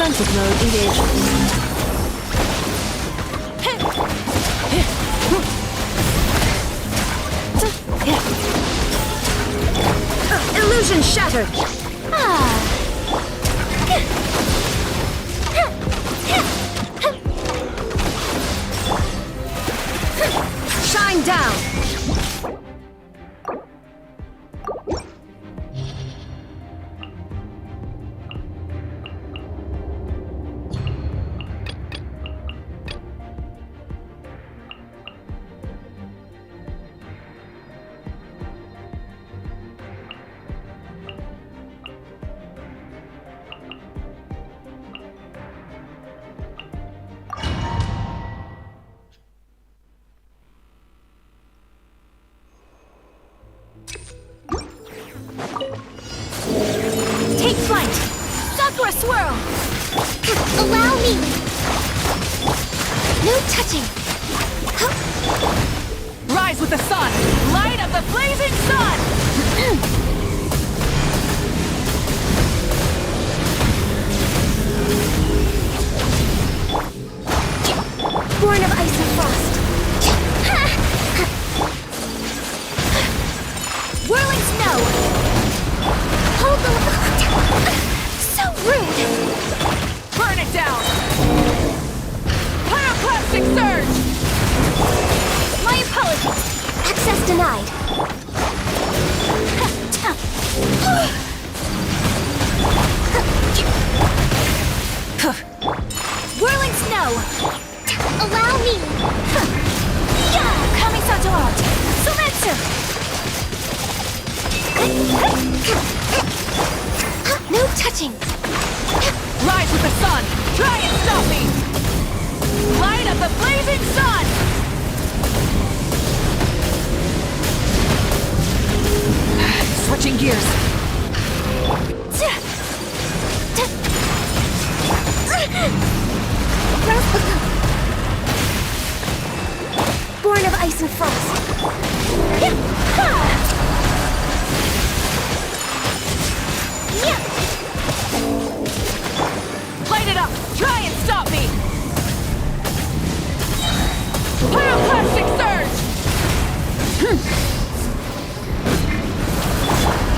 Defensive mode engaged. Illusion shattered! Shine down! Take flight! Sakura swirl! Allow me! No touching! Rise with the sun! Light of the blazing sun! Born of ice and frost! Whirling snow! Hold the... So rude! Burn it down! Pyroclastic surge! My apologies! Access denied! Whirling snow! Allow me! Kamisato art! Sumetsu! No touching! Rise with the sun! Try and stop me! Light of the blazing sun! Switching gears. Born of ice and frost. Light it up! Try and stop me! Pyroclastic surge!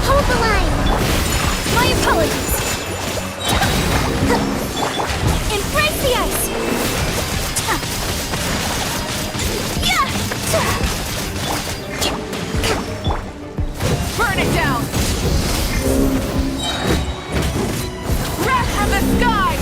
Hold the line! My apologies! Embrace the ice! Burn it down! Wrath of the sky!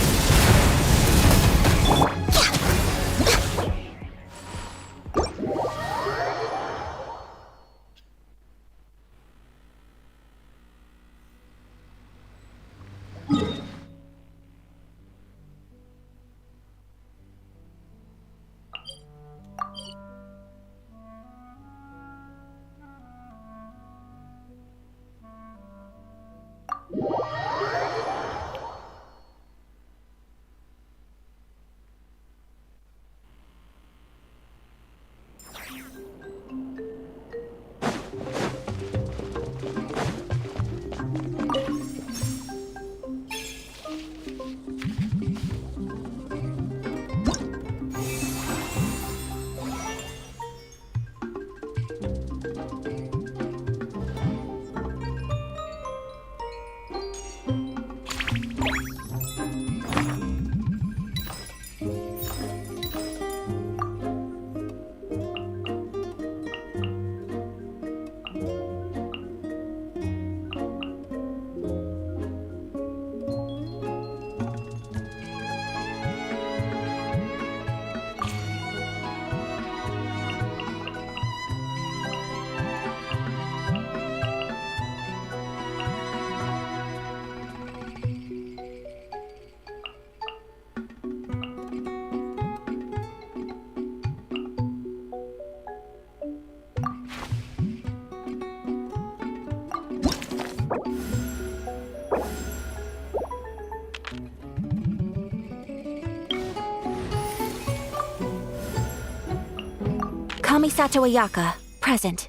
Kamisato Ayaka, present.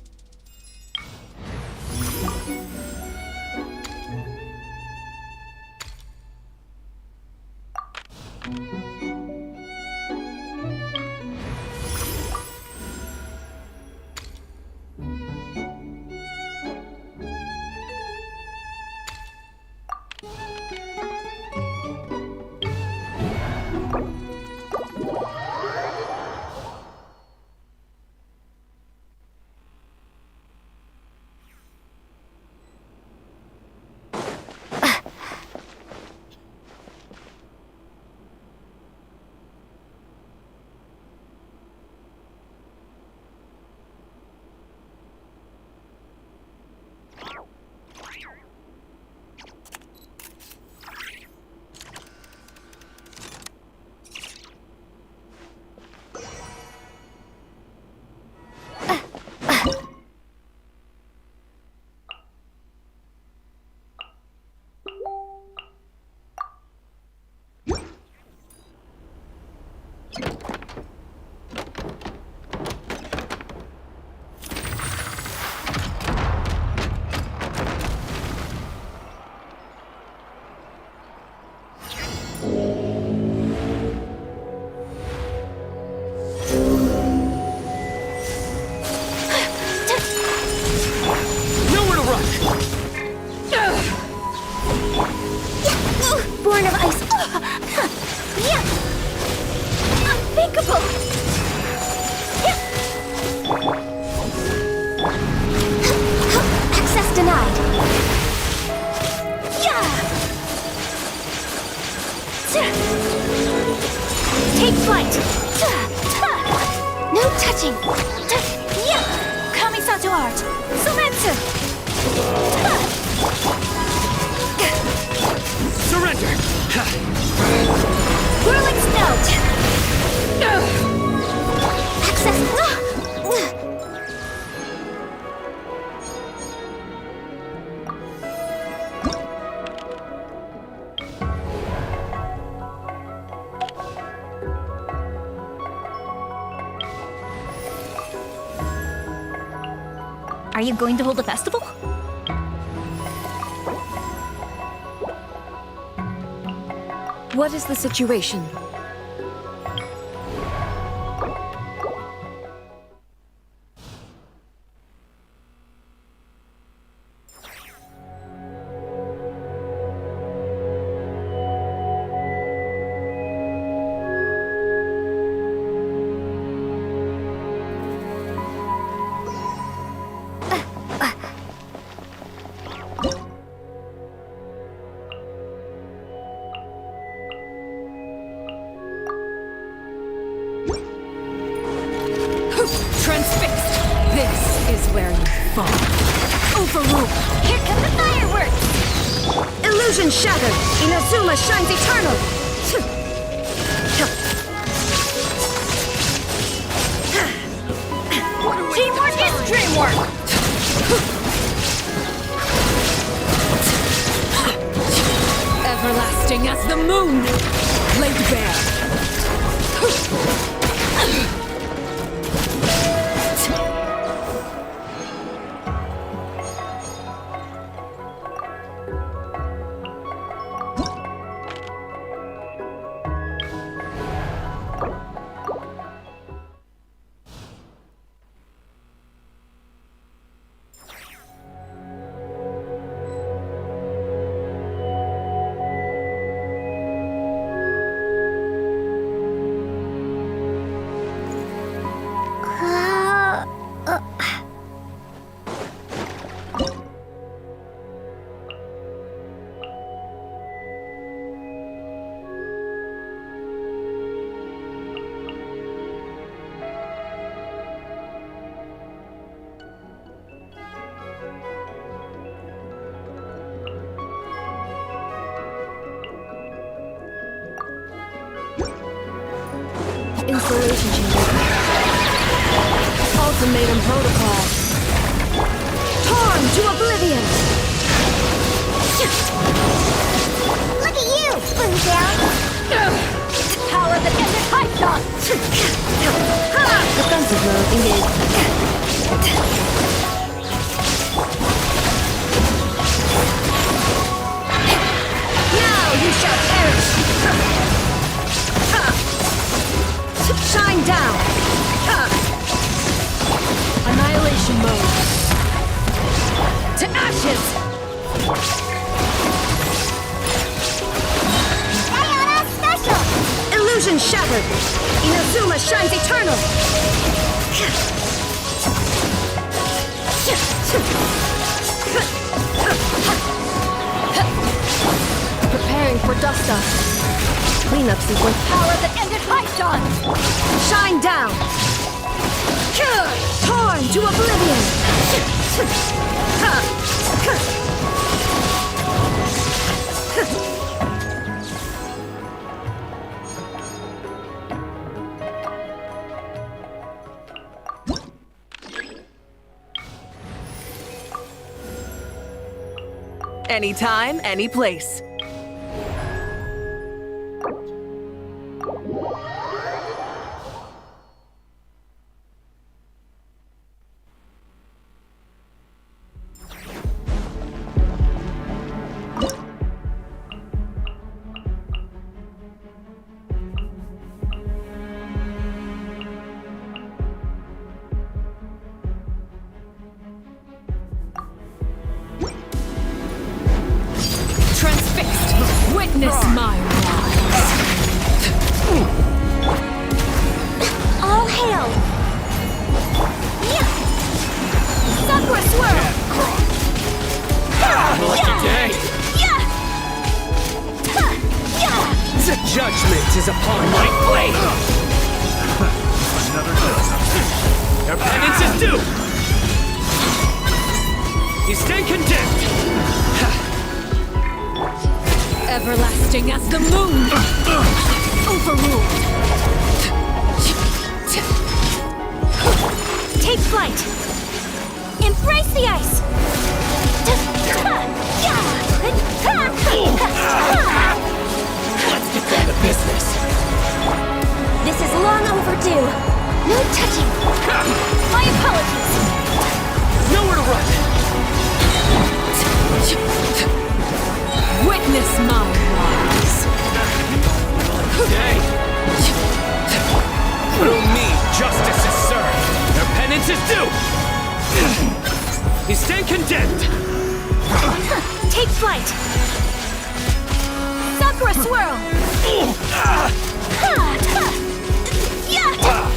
Unspeakable! Access denied. Yeah! Take flight! No touching! Yeah! Kamisato art! Sumetsu! Surrender! Whirling snout! Access... Are you going to hold a festival? What is the situation? Transfixed! This is where you fall. Overruled! Here come the fireworks! Illusion shattered! Inazuma shines eternal! Teamwork is dreamwork! Everlasting as the moon! Laid bare! Installation chamber. Ultimatum protocol. Torn to oblivion! Look at you, Spoon Down! Power that ended Python! Defensive mode engaged. Now you shall perish! Shine down! Annihilation mode! To ashes! Sayonara Special! Illusion shattered! Inazuma shines eternal! Preparing for dust-up. Cleanup sequence. Power that ended Python! Shine down! Torn to oblivion! Anytime, any place. Transfixed! Everlasting as the moon! Overruled! Take flight. Embrace the ice. Let's get down to business. This is long overdue. No touching. My apologies. Nowhere to run. Witness my rise! Okay. Through me, justice is served. Their penance is due. You stand condemned. Take flight. Sakura swirl.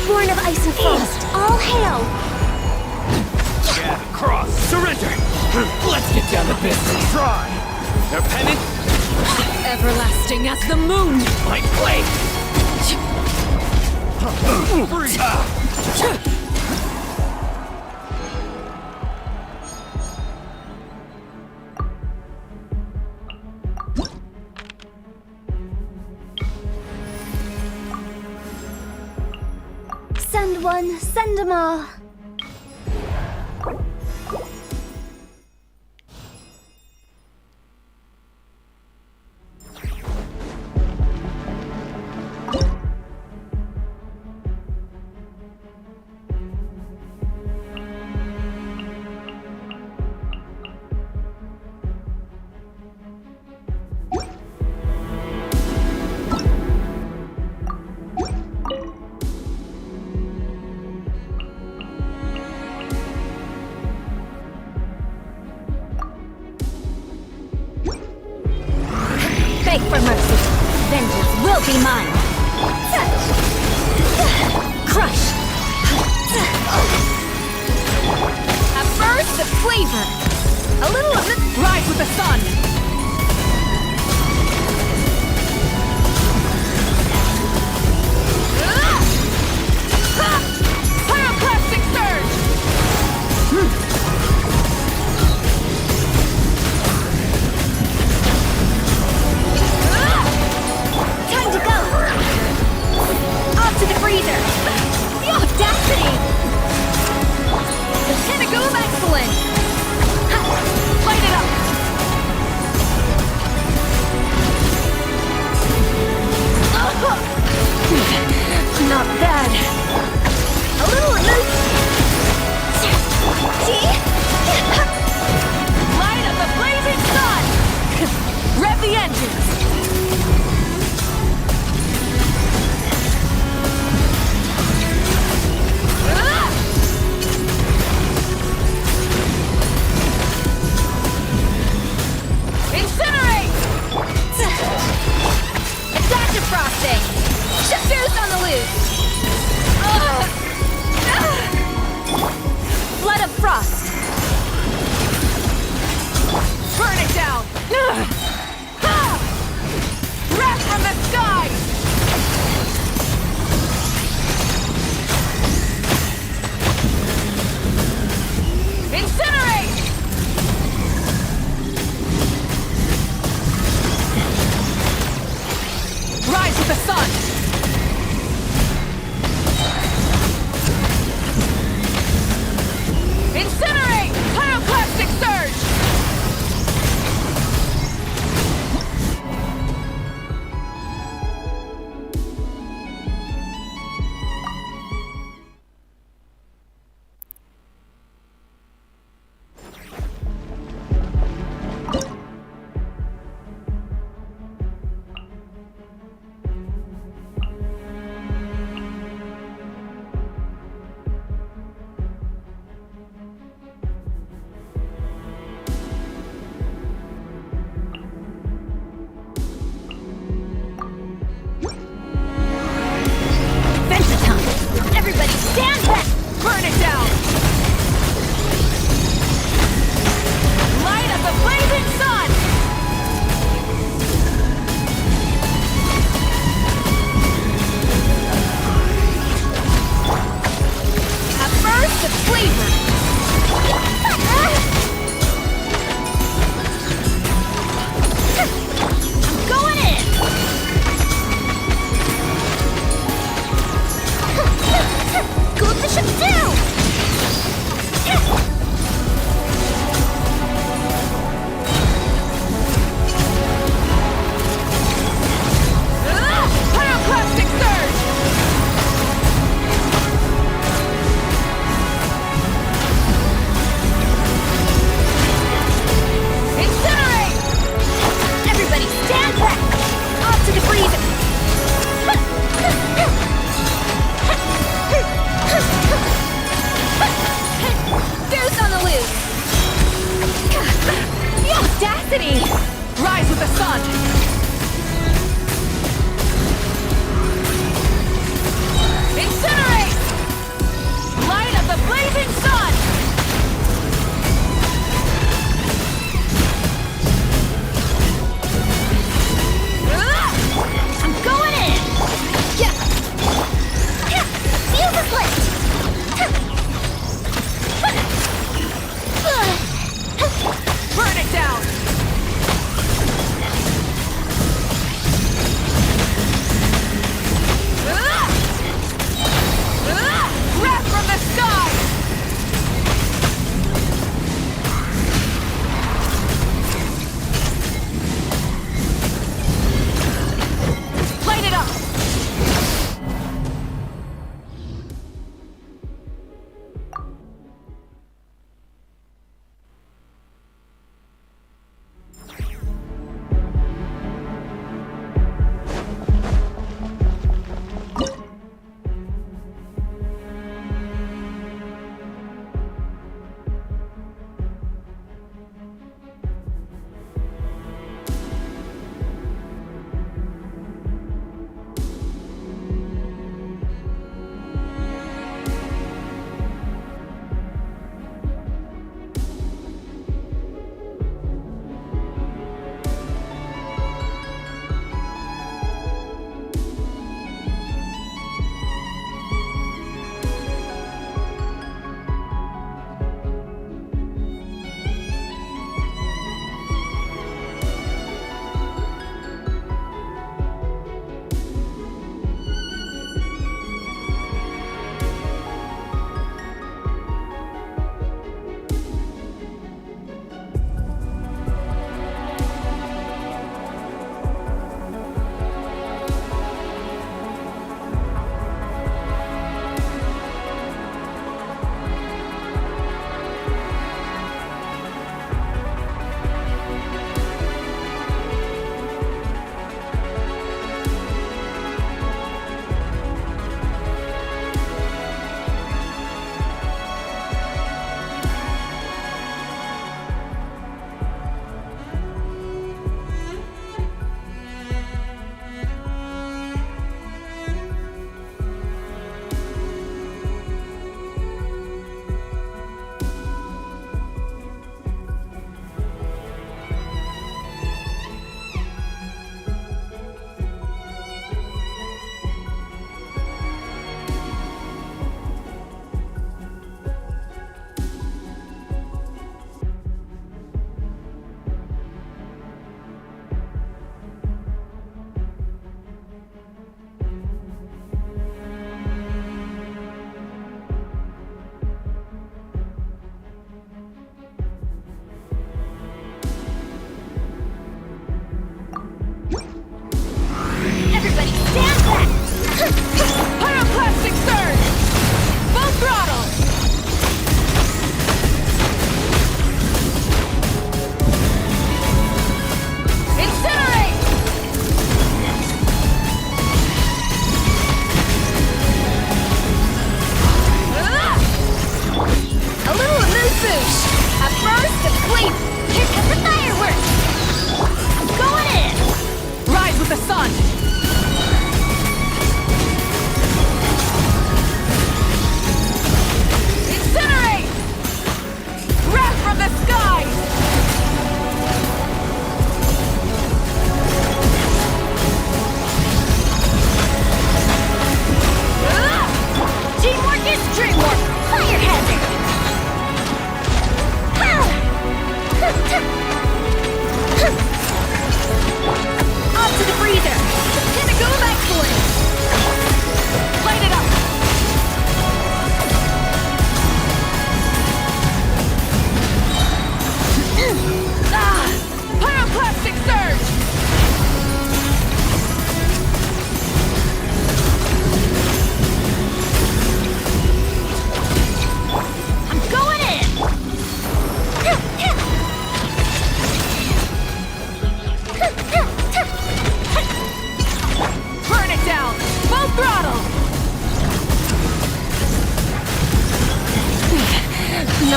Born of ice and frost, all hail. Yeah, cross. Surrender. Let's get down to business. Try. Their penance, Everlasting as the moon! my blade. Send one, send them all. Beg for mercy. Vengeance will be mine. Crush. At first, the flavor! A little of it. Rise with the sun! Pyroclastic surge! Time to go. Off to the freezer. The audacity. The pinnacle of excellence! Light it up! Not bad. A little loose. See? Light of the blazing sun! Rev the engines! Incinerate! Adaptive frosting! Shifters on the loose! Flood of frost. Burn it down!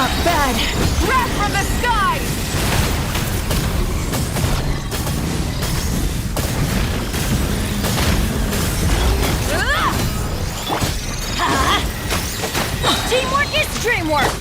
Not bad. Wrath from the skies! Teamwork is dreamwork!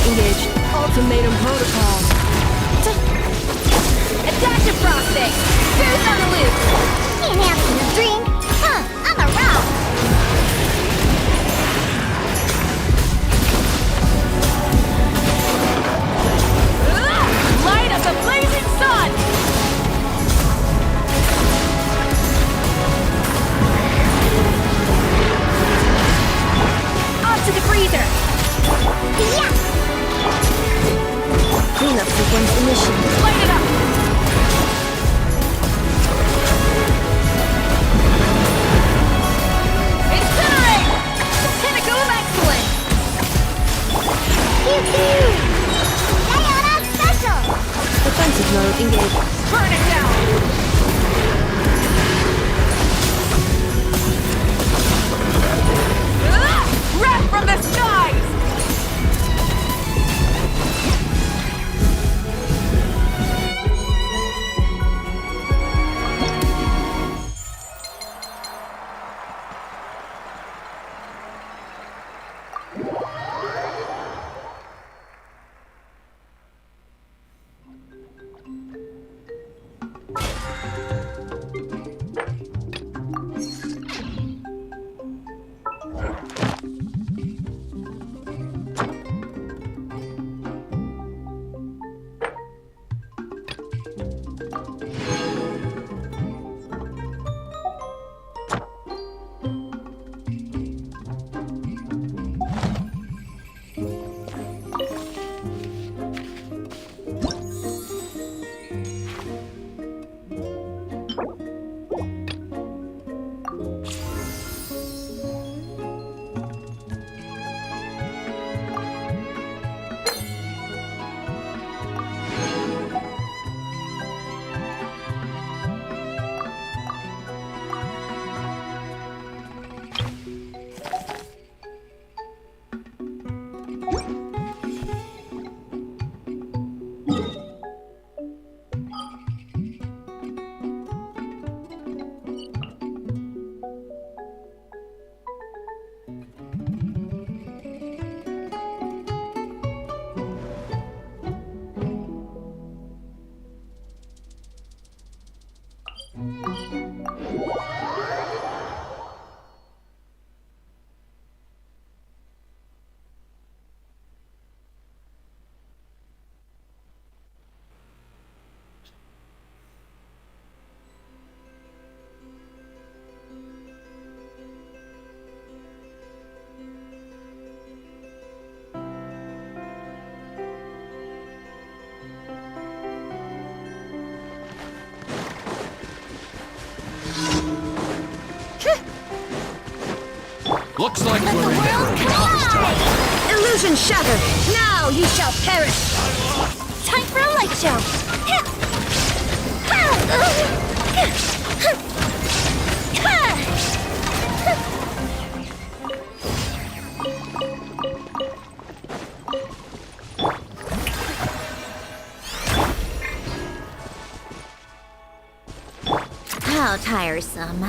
Engaged. Ultimatum protocol. Attack the prosigue! Who's on the loose? Can't have some drink. Huh, I'm a rock. Light of the blazing sun! Up to the freezer! Yeah. Cleanup sequence initiated. Light it up! Incinerate! Pinnacle of excellence! Pew pew. Diana special. Defensive mode engaged. Burn it down! Wrath from the skies! Looks like we're in for a rough time. Illusion shattered! Now you shall perish! Time for a light show. How tiresome.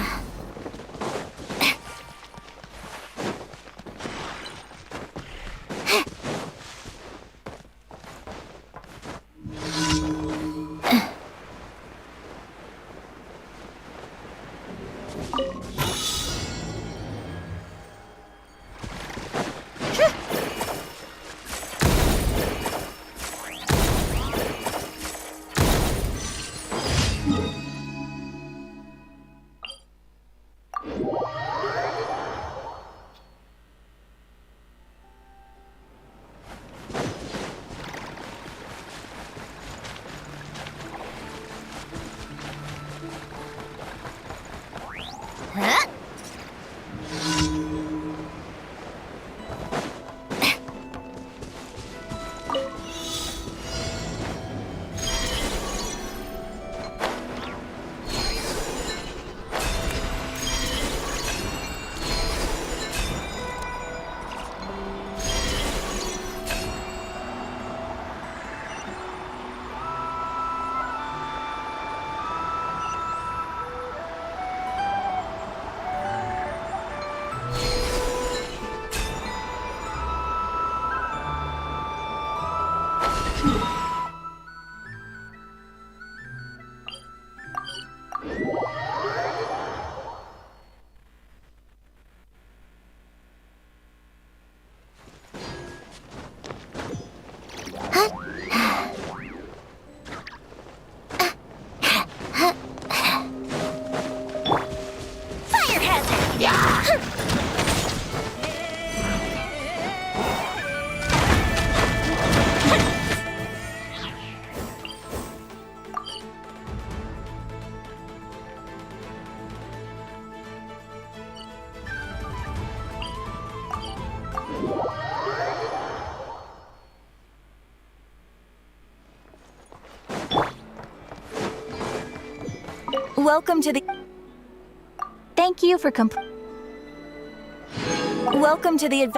Huh? Fire hazard! Yeah! Welcome to the... Thank you for Welcome to the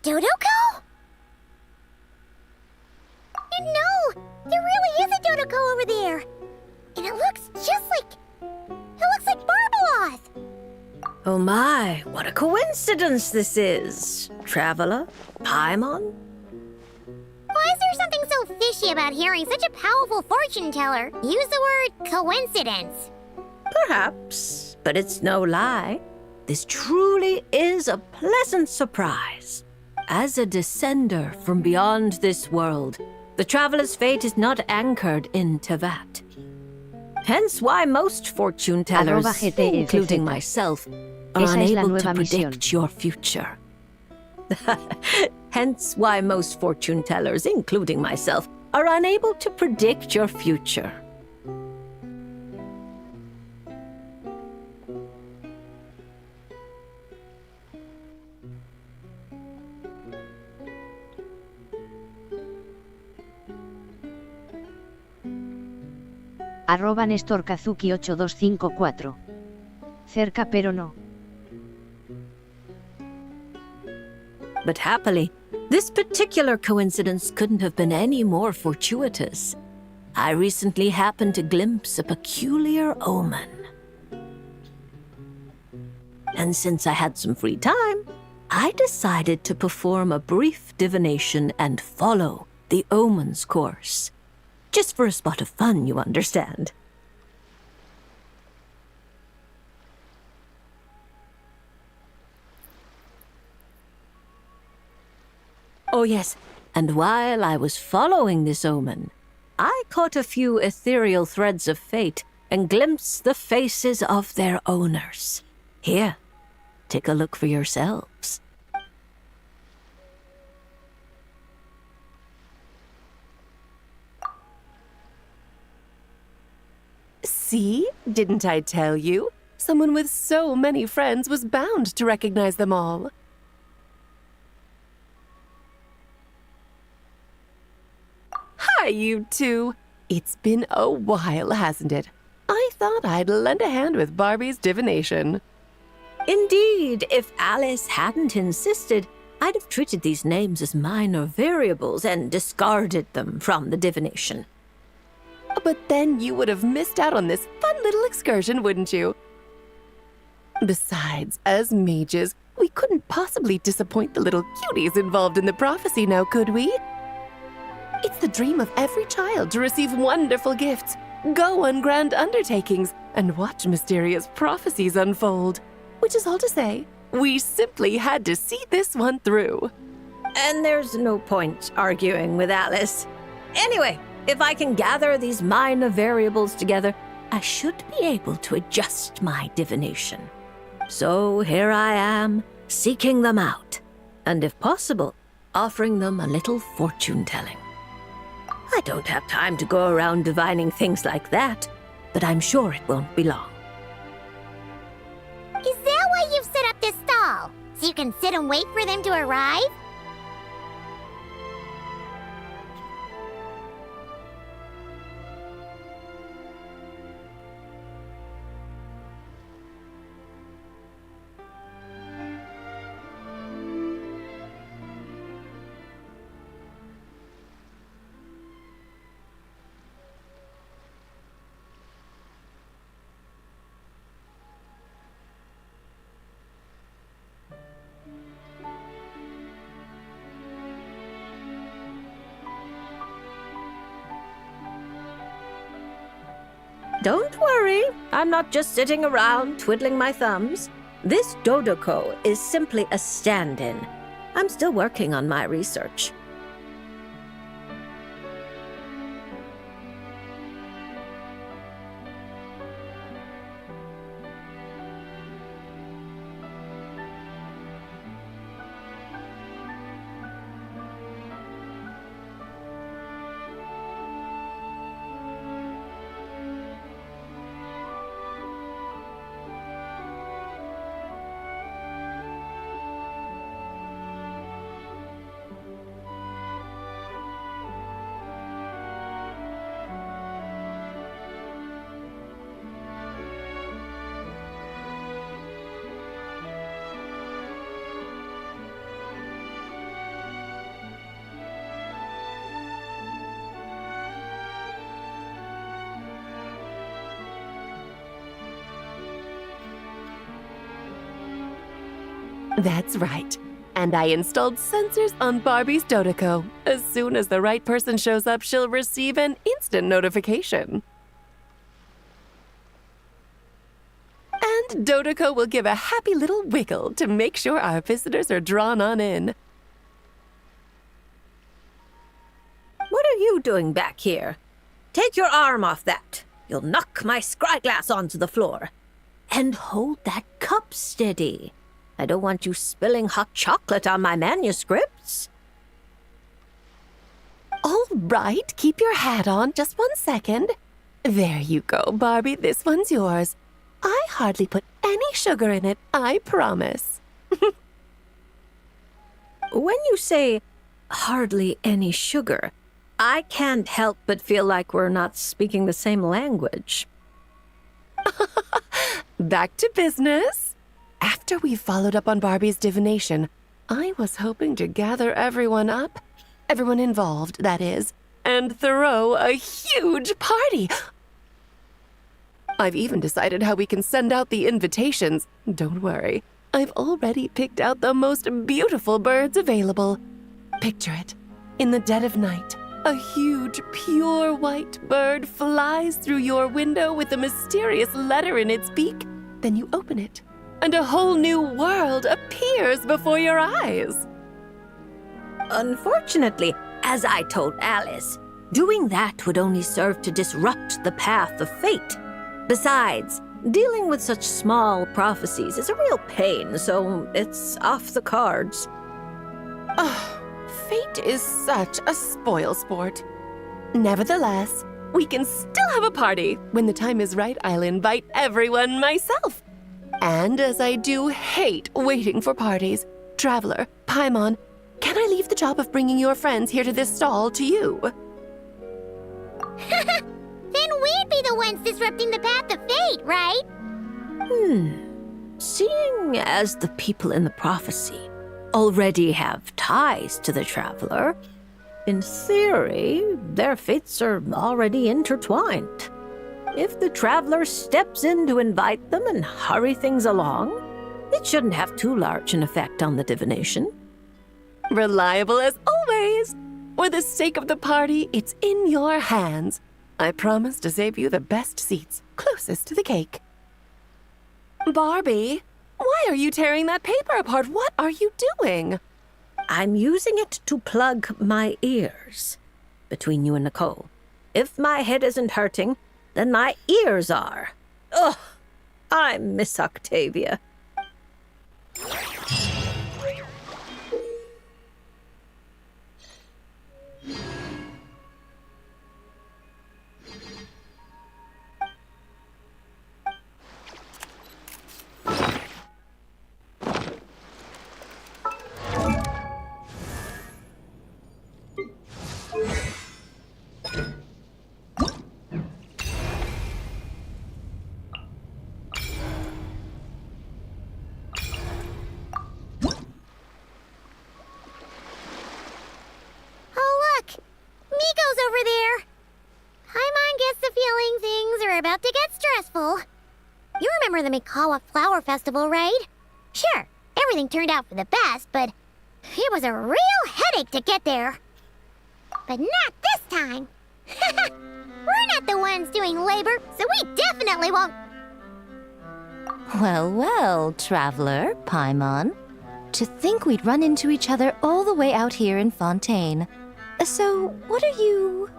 Dodoko? No! There really is a Dodoko over there! And it looks just like... It looks like Barbaloth! Oh my, what a coincidence this is. Traveler? Paimon? Why is there something so fishy about hearing such a powerful fortune teller use the word coincidence? Perhaps, but it's no lie. This truly is a pleasant surprise. As a descender from beyond this world, the traveler's fate is not anchored in Tevat. Hence why most fortune tellers, @GTFZ. including myself, are Esa es la unable to nueva predict misión. your future. Hence why most fortune tellers, including myself, are unable to predict your future. @NestorKazuki8254. Cerca pero no. But happily, this particular coincidence couldn't have been any more fortuitous. I recently happened to glimpse a peculiar omen. And since I had some free time, I decided to perform a brief divination and follow the omen's course. Just for a spot of fun, you understand. Oh yes, and while I was following this omen, I caught a few ethereal threads of fate and glimpsed the faces of their owners. Here, take a look for yourselves. See? Didn't I tell you? Someone with so many friends was bound to recognize them all. Hi, you two. It's been a while, hasn't it? I thought I'd lend a hand with Barbie's divination. Indeed, if Alice hadn't insisted, I'd have treated these names as minor variables and discarded them from the divination. But then you would have missed out on this fun little excursion, wouldn't you? Besides, as mages, we couldn't possibly disappoint the little cuties involved in the prophecy now, could we? It's the dream of every child to receive wonderful gifts, go on grand undertakings, and watch mysterious prophecies unfold. Which is all to say, we simply had to see this one through. And there's no point arguing with Alice. Anyway, if I can gather these minor variables together, I should be able to adjust my divination. So here I am, seeking them out, and if possible, offering them a little fortune-telling. I don't have time to go around divining things like that, but I'm sure it won't be long. Is that why you've set up this stall? So you can sit and wait for them to arrive? Don't worry, I'm not just sitting around twiddling my thumbs. This Dodoko is simply a stand-in. I'm still working on my research. That's right. And I installed sensors on Barbie's Dodeko. As soon as the right person shows up, she'll receive an instant notification. And Dodeko will give a happy little wiggle to make sure our visitors are drawn on in. What are you doing back here? Take your arm off that. You'll knock my scryglass onto the floor. And hold that cup steady. I don't want you spilling hot chocolate on my manuscripts. All right, keep your hat on. Just 1 second. There you go, Barbie. This one's yours. I hardly put any sugar in it, I promise. When you say hardly any sugar, I can't help but feel like we're not speaking the same language. Back to business. After we followed up on Barbie's divination, I was hoping to gather everyone up, everyone involved, that is, and throw a huge party. I've even decided how we can send out the invitations. Don't worry, I've already picked out the most beautiful birds available. Picture it. In the dead of night, a huge, pure white bird flies through your window with a mysterious letter in its beak. Then you open it, and a whole new world appears before your eyes. Unfortunately, as I told Alice, doing that would only serve to disrupt the path of fate. Besides, dealing with such small prophecies is a real pain, so it's off the cards. Fate is such a spoilsport. Nevertheless, we can still have a party. When the time is right, I'll invite everyone myself. And as I do hate waiting for parties, Traveler, Paimon, can I leave the job of bringing your friends here to this stall to you? Then we'd be the ones disrupting the path of fate, right? Seeing as the people in the prophecy already have ties to the Traveler, in theory, their fates are already intertwined. If the Traveler steps in to invite them and hurry things along, it shouldn't have too large an effect on the divination. Reliable as always. For the sake of the party, it's in your hands. I promise to save you the best seats, closest to the cake. Barbie, why are you tearing that paper apart? What are you doing? I'm using it to plug my ears. Between you and Nicole, if my head isn't hurting, then my ears are. Ugh, I miss Octavia. Over there. Paimon gets the feeling things are about to get stressful. You remember the Mikawa Flower Festival, right? Sure, everything turned out for the best, but it was a real headache to get there. But not this time. We're not the ones doing labor, so we definitely won't. Well, well, Traveler, Paimon. To think we'd run into each other all the way out here in Fontaine. So, what are you...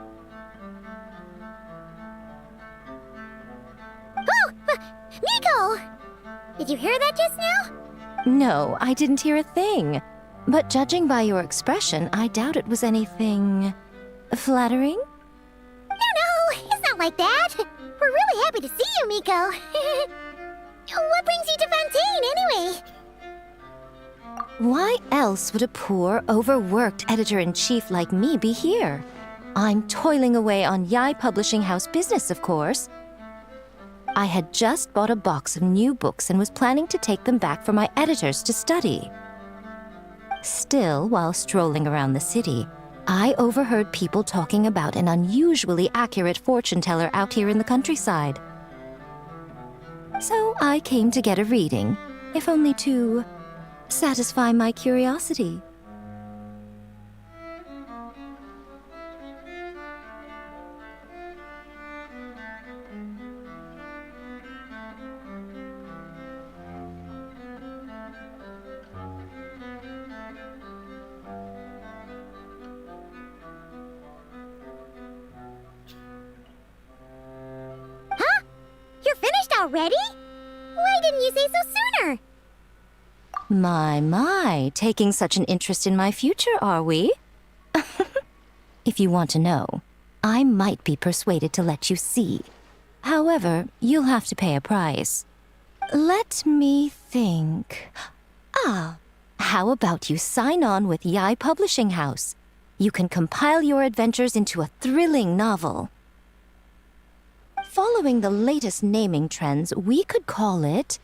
Oh! Nico! Did you hear that just now? No, I didn't hear a thing. But judging by your expression, I doubt it was anything... flattering? No, it's not like that. We're really happy to see you, Miko. What brings you to Fontaine, anyway? Why else would a poor, overworked editor-in-chief like me be here? I'm toiling away on Yai Publishing House business, of course. I had just bought a box of new books and was planning to take them back for my editors to study. Still, while strolling around the city, I overheard people talking about an unusually accurate fortune teller out here in the countryside. So I came to get a reading, if only to Satisfy my curiosity. Huh? You're finished already? Why didn't you say so sooner? My, taking such an interest in my future, are we? If you want to know, I might be persuaded to let you see. However, you'll have to pay a price. Let me think. How about you sign on with Yai Publishing House? You can compile your adventures into a thrilling novel. Following the latest naming trends, we could call it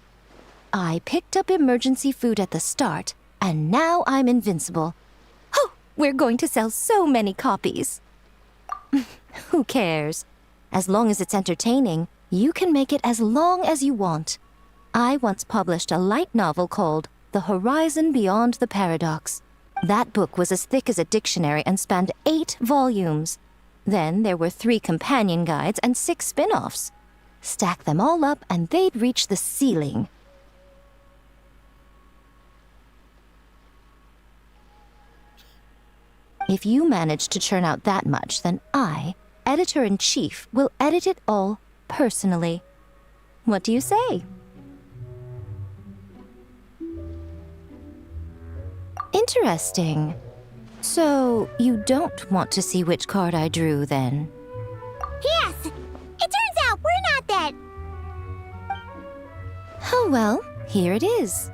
I Picked Up Emergency Food at the Start, and Now I'm Invincible. Oh, we're going to sell so many copies. Who cares? As long as it's entertaining, you can make it as long as you want. I once published a light novel called The Horizon Beyond the Paradox. That book was as thick as a dictionary and spanned 8 volumes. Then there were 3 companion guides and 6 spin-offs. Stack them all up and they'd reach the ceiling. If you manage to churn out that much, then I, editor-in-chief, will edit it all personally. What do you say? Interesting. So, you don't want to see which card I drew, then? Yes! It turns out we're not that... Oh well, here it is.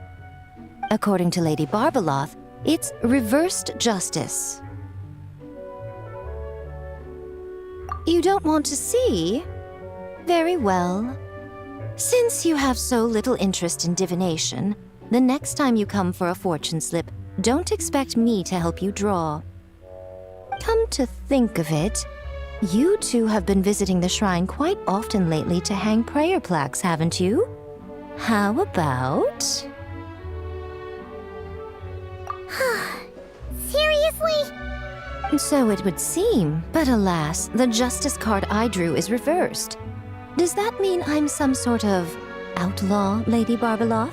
According to Lady Barbaloth, it's reversed justice. You don't want to see? Very well. Since you have so little interest in divination, the next time you come for a fortune slip, don't expect me to help you draw. Come to think of it, you two have been visiting the shrine quite often lately to hang prayer plaques, haven't you? How about... Seriously? So it would seem, but alas, the justice card I drew is reversed. Does that mean I'm some sort of outlaw, Lady Barbaloth?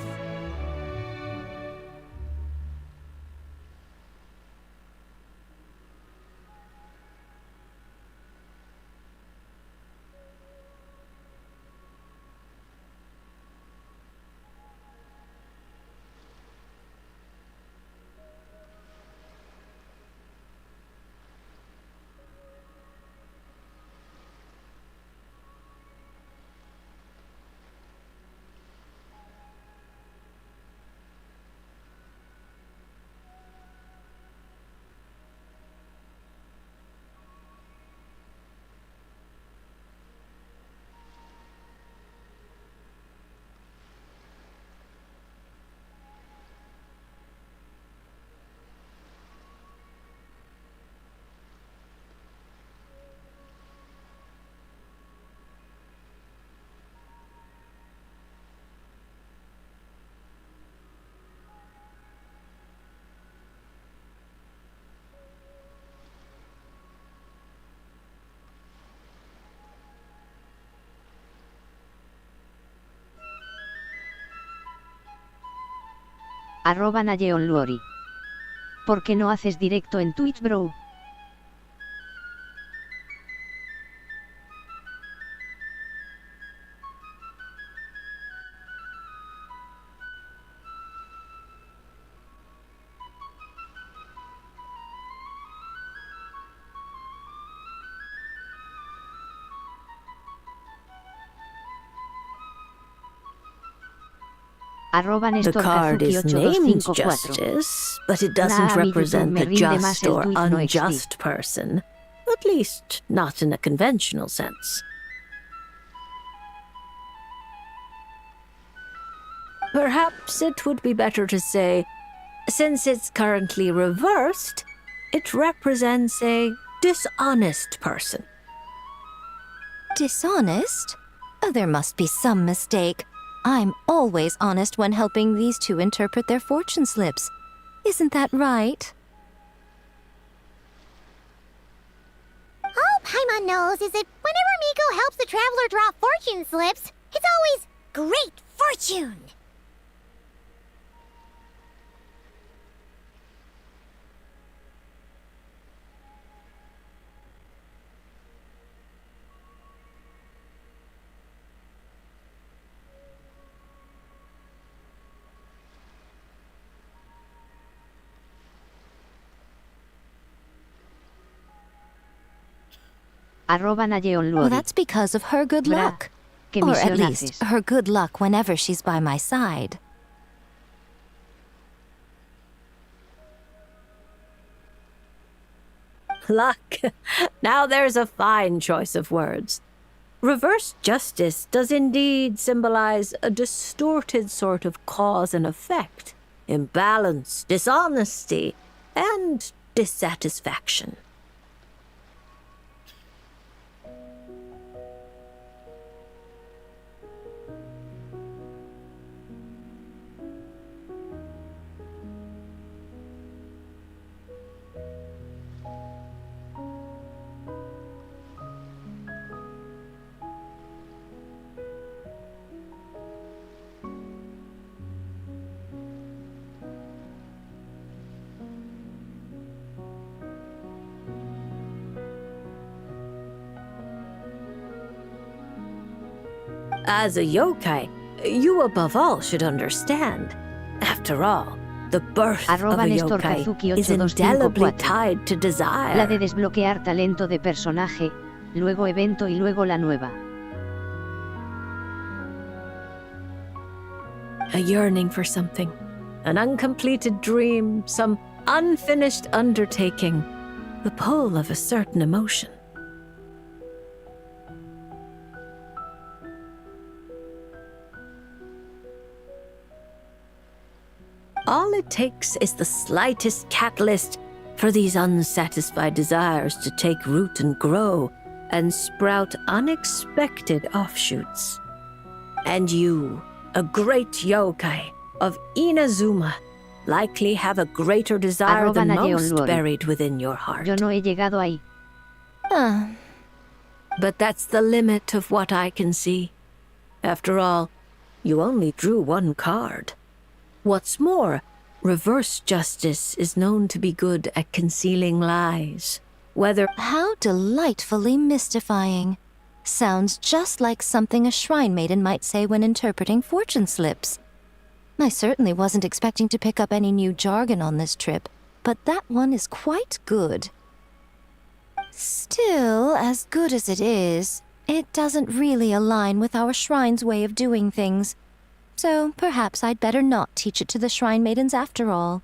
@nayeonluori. ¿Por qué no haces directo en Twitch, bro? The card is named justice, but it doesn't represent the just or unjust person. At least, not in a conventional sense. Perhaps it would be better to say, since it's currently reversed, it represents a dishonest person. Dishonest? Oh, there must be some mistake. I'm always honest when helping these two interpret their fortune slips. Isn't that right? All Paimon knows is that whenever Miko helps the traveler draw fortune slips, it's always great fortune. @nayeonlori. Well, that's because of her good Bra, luck. ¿qué Or at misión least, haces? her good luck whenever she's by my side. Luck. Now there's a fine choice of words. Reverse justice does indeed symbolize a distorted sort of cause and effect, imbalance, dishonesty, and dissatisfaction. As a yokai, you above all should understand. After all, the birth of a yokai is indelibly tied to La desire. de desbloquear talento de personaje, luego evento y luego la nueva. A yearning for something, an uncompleted dream, some unfinished undertaking, the pull of a certain emotion. All it takes is the slightest catalyst for these unsatisfied desires to take root and grow and sprout unexpected offshoots. And you, a great yokai of Inazuma, likely have a greater desire than most @nayeonlori. buried within your heart. Yo no he llegado ahí. But that's the limit of what I can see. After all, you only drew one card. What's more, reverse justice is known to be good at concealing lies. Whether How delightfully mystifying. Sounds just like something a shrine maiden might say when interpreting fortune slips. I certainly wasn't expecting to pick up any new jargon on this trip, but that one is quite good. Still, as good as it is, it doesn't really align with our shrine's way of doing things. So perhaps I'd better not teach it to the shrine maidens after all.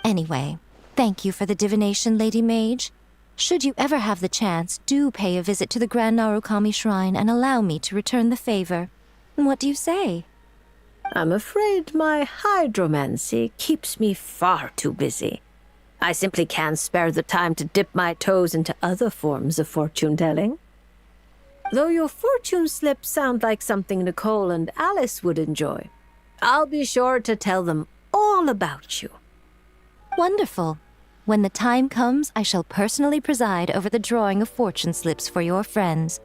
Anyway, thank you for the divination, Lady Mage. Should you ever have the chance, do pay a visit to the Grand Narukami Shrine and allow me to return the favor. What do you say? I'm afraid my hydromancy keeps me far too busy. I simply can't spare the time to dip my toes into other forms of fortune-telling. Though your fortune slips sound like something Nicole and Alice would enjoy, I'll be sure to tell them all about you. Wonderful. When the time comes, I shall personally preside over the drawing of fortune slips for your friends.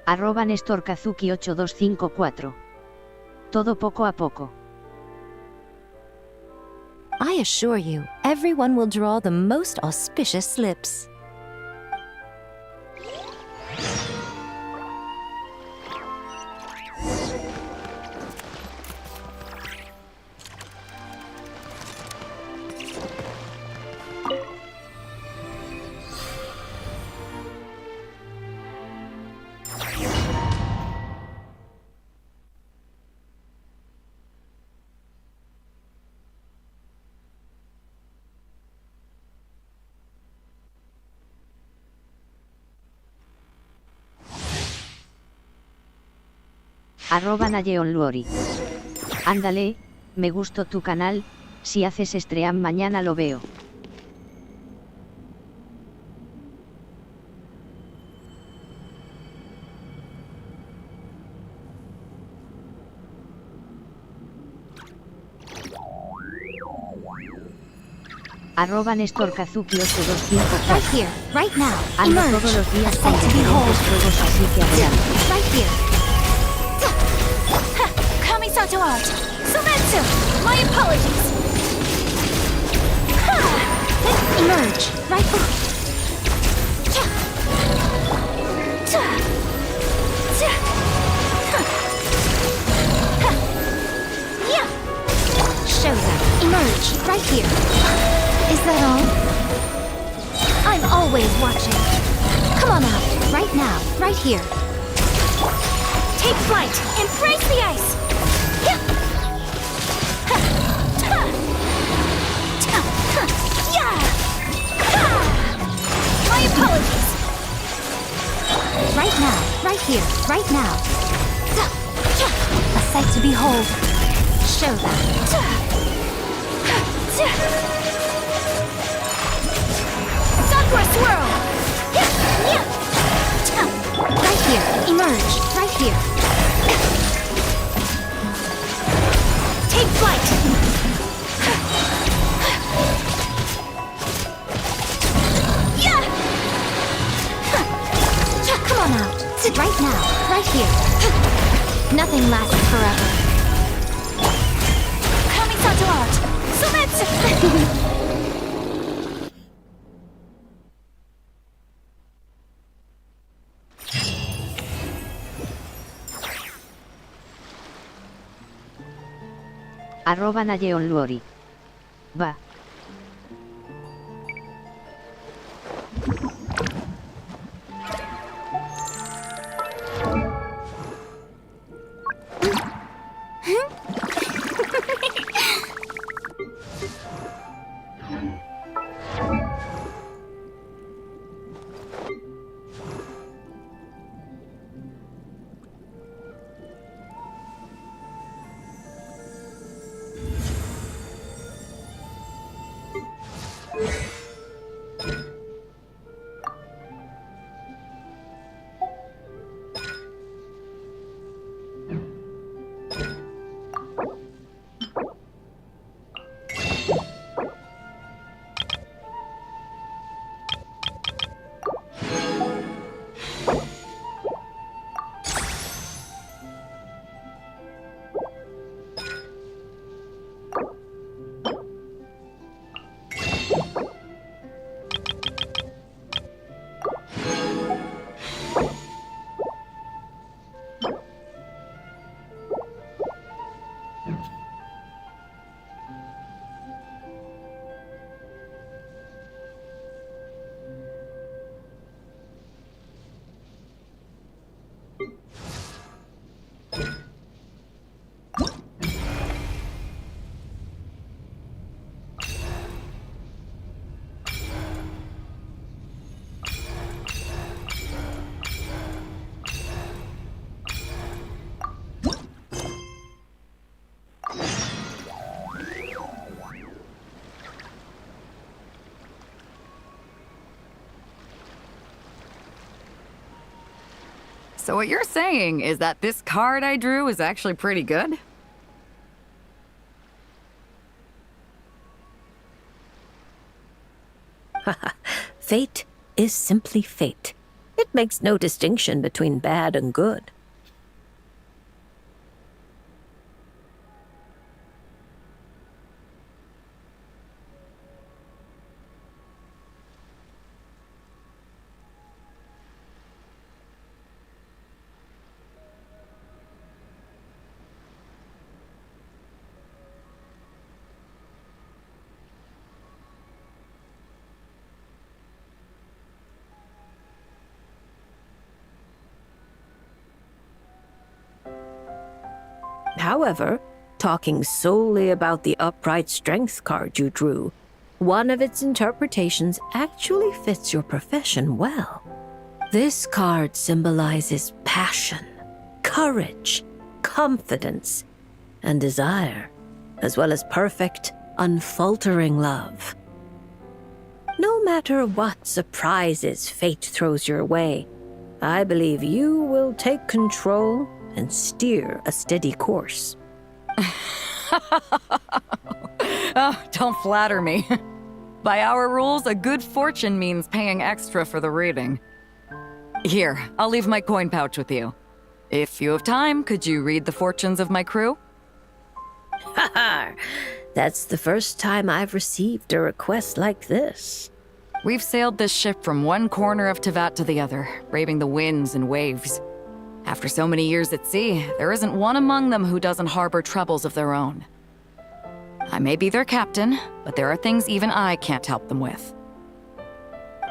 @NestorKazuki8254. Todo poco a poco. I assure you, everyone will draw the most auspicious slips. @nayeonlori. Ándale, me gustó tu canal, si haces stream mañana lo veo. @NestorKazuki8254. Right here, right now. Ando Emerge. todos los días A con sight to diferentes behold. juegos, así que adelante. Right here. Kamisato art. Sumetsu. My apologies. Emerge. Right here. Show them. Emerge. Right here. Is that all? I'm always watching. Come on out. Right now. Right here. Take flight. Embrace the ice. My apologies. Right now. Right here. Right now. A sight to behold. Show them. Sakura swirl. Right here. Emerge. Right here. Take flight. Come on out. Right now. Right here. Nothing lasts forever. Kamisato art. Sumetsu. @NayeonLuori. Va. So what you're saying is that this card I drew is actually pretty good? Fate is simply fate. It makes no distinction between bad and good. However, talking solely about the upright strength card you drew, one of its interpretations actually fits your profession well. This card symbolizes passion, courage, confidence, and desire, as well as perfect, unfaltering love. No matter what surprises fate throws your way, I believe you will take control and steer a steady course. Oh, don't flatter me. By our rules, a good fortune means paying extra for the reading. Here, I'll leave my coin pouch with you. If you have time, could you read the fortunes of my crew? Haha, that's the first time I've received a request like this. We've sailed this ship from one corner of Tevat to the other, braving the winds and waves. After so many years at sea, there isn't one among them who doesn't harbor troubles of their own. I may be their captain, but there are things even I can't help them with.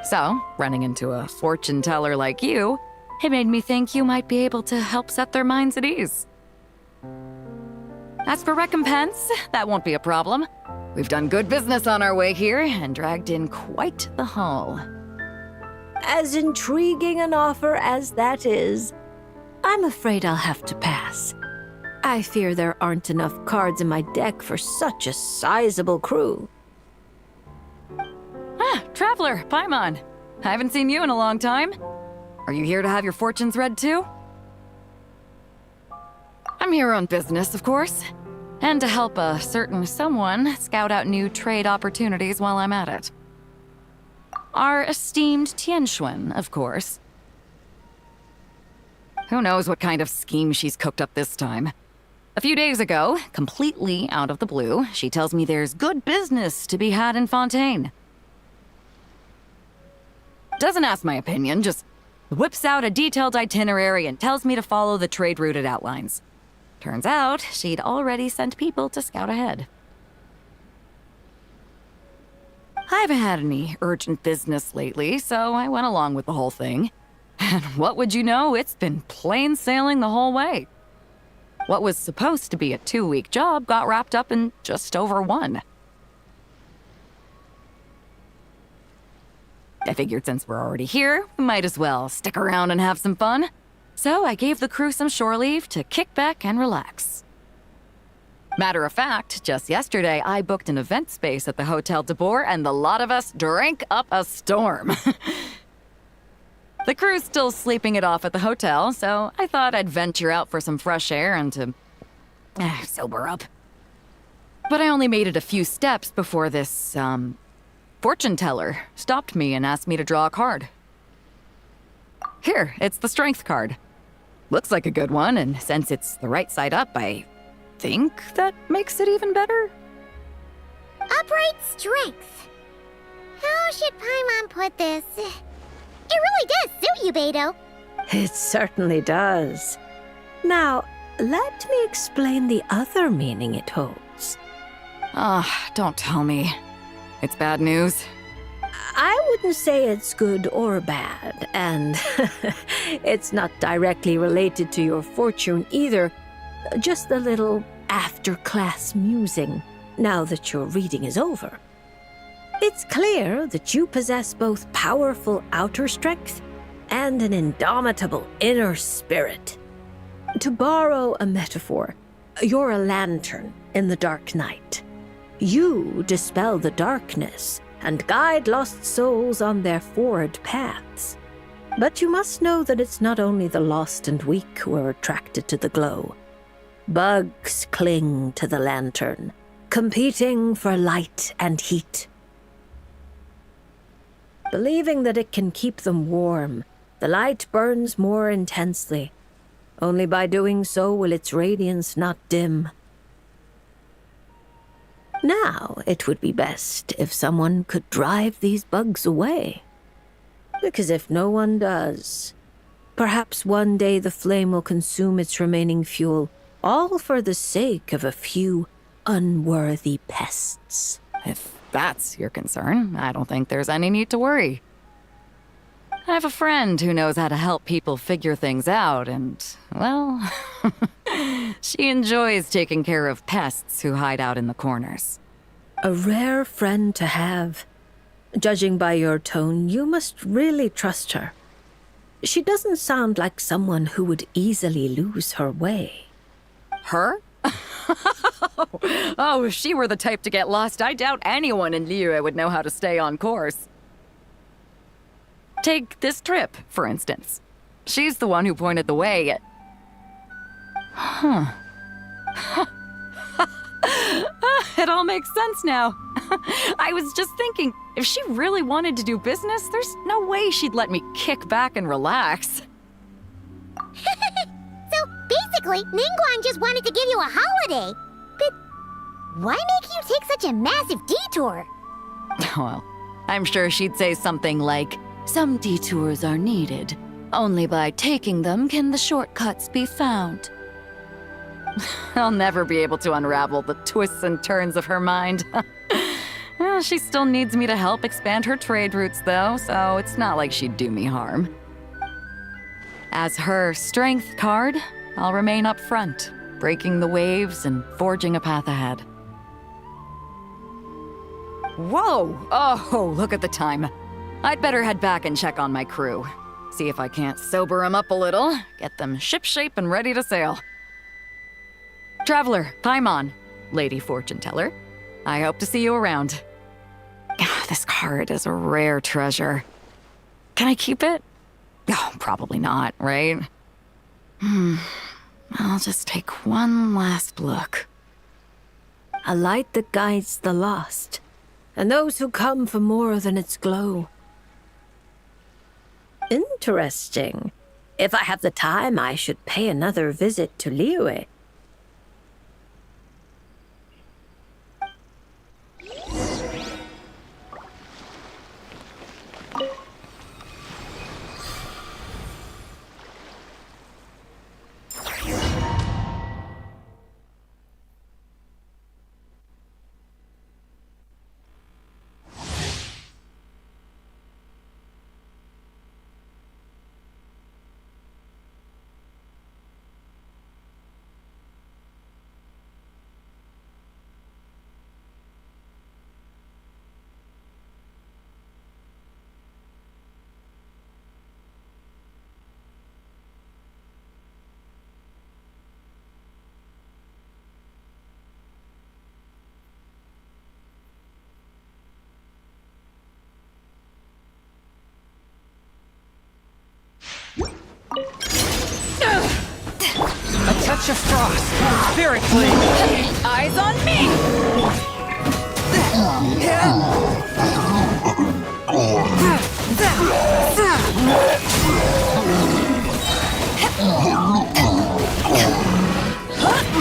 So, running into a fortune teller like you, it made me think you might be able to help set their minds at ease. As for recompense, that won't be a problem. We've done good business on our way here and dragged in quite the haul. As intriguing an offer as that is, I'm afraid I'll have to pass. I fear there aren't enough cards in my deck for such a sizable crew. Ah, Traveler, Paimon. I haven't seen you in a long time. Are you here to have your fortunes read too? I'm here on business, of course, and to help a certain someone scout out new trade opportunities while I'm at it. Our esteemed Tianxuan, of course. Who knows what kind of scheme she's cooked up this time. A few days ago, completely out of the blue, she tells me there's good business to be had in Fontaine. Doesn't ask my opinion, just whips out a detailed itinerary and tells me to follow the trade route it outlines. Turns out, she'd already sent people to scout ahead. I haven't had any urgent business lately, so I went along with the whole thing. And what would you know, it's been plain sailing the whole way. What was supposed to be a 2-week job got wrapped up in just over 1. I figured since we're already here, we might as well stick around and have some fun. So I gave the crew some shore leave to kick back and relax. Matter of fact, just yesterday I booked an event space at the Hotel de Boer and the lot of us drank up a storm. The crew's still sleeping it off at the hotel, so I thought I'd venture out for some fresh air and to sober up. But I only made it a few steps before this, fortune teller stopped me and asked me to draw a card. Here, it's the strength card. Looks like a good one, and since it's the right side up, I think that makes it even better. Upright strength. How should Paimon put this? It really does suit you, Beto. It certainly does. Now, let me explain the other meaning it holds. Ah, don't tell me. It's bad news. I wouldn't say it's good or bad, and it's not directly related to your fortune either. Just a little after-class musing, now that your reading is over. It's clear that you possess both powerful outer strength and an indomitable inner spirit. To borrow a metaphor, you're a lantern in the dark night. You dispel the darkness and guide lost souls on their forward paths. But you must know that it's not only the lost and weak who are attracted to the glow. Bugs cling to the lantern, competing for light and heat. Believing that it can keep them warm, the light burns more intensely. Only by doing so will its radiance not dim. Now, it would be best if someone could drive these bugs away. Because if no one does, perhaps one day the flame will consume its remaining fuel, all for the sake of a few unworthy pests. If that's your concern, I don't think there's any need to worry. I have a friend who knows how to help people figure things out, and, well, she enjoys taking care of pests who hide out in the corners. A rare friend to have. Judging by your tone, you must really trust her. She doesn't sound like someone who would easily lose her way. Her? Oh, if she were the type to get lost, I doubt anyone in Liyue would know how to stay on course. Take this trip, for instance. She's the one who pointed the way. Huh. It all makes sense now. I was just thinking, If she really wanted to do business, there's no way she'd let me kick back and relax. So basically, Ningguang just wanted to give you a holiday. But why make you take such a massive detour? Well, I'm sure she'd say something like, "Some detours are needed. Only by taking them can the shortcuts be found." I'll never be able to unravel the twists and turns of her mind. Well, she still needs me to help expand her trade routes, though, so it's not like she'd do me harm. As her strength card, I'll remain up front, breaking the waves and forging a path ahead. Whoa! Oh, look at the time. I'd better head back and check on my crew. See if I can't sober them up a little, get them shipshape and ready to sail. Traveler, Paimon, Lady Fortune Teller, I hope to see you around. This card is a rare treasure. Can I keep it? Oh, probably not, right? I'll just take one last look. A light that guides the lost, and those who come for more than its glow. Interesting. If I have the time, I should pay another visit to Liyue. A touch of frost. Spirit blade. Eyes on me!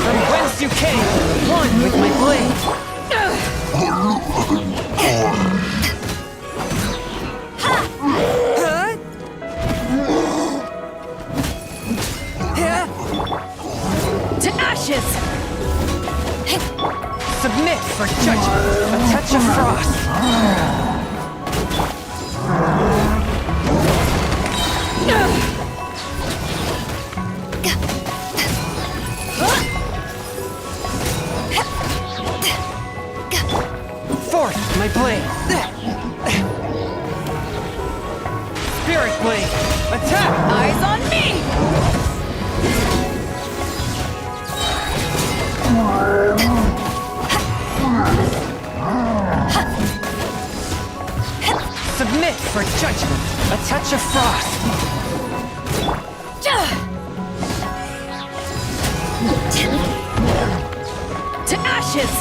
From whence you came, one with my blade. To ashes! Submit for judgment. A touch of frost. Forth, my blade. Spirit blade. Attack! Eyes on me! Submit for judgment. A touch of frost. To ashes!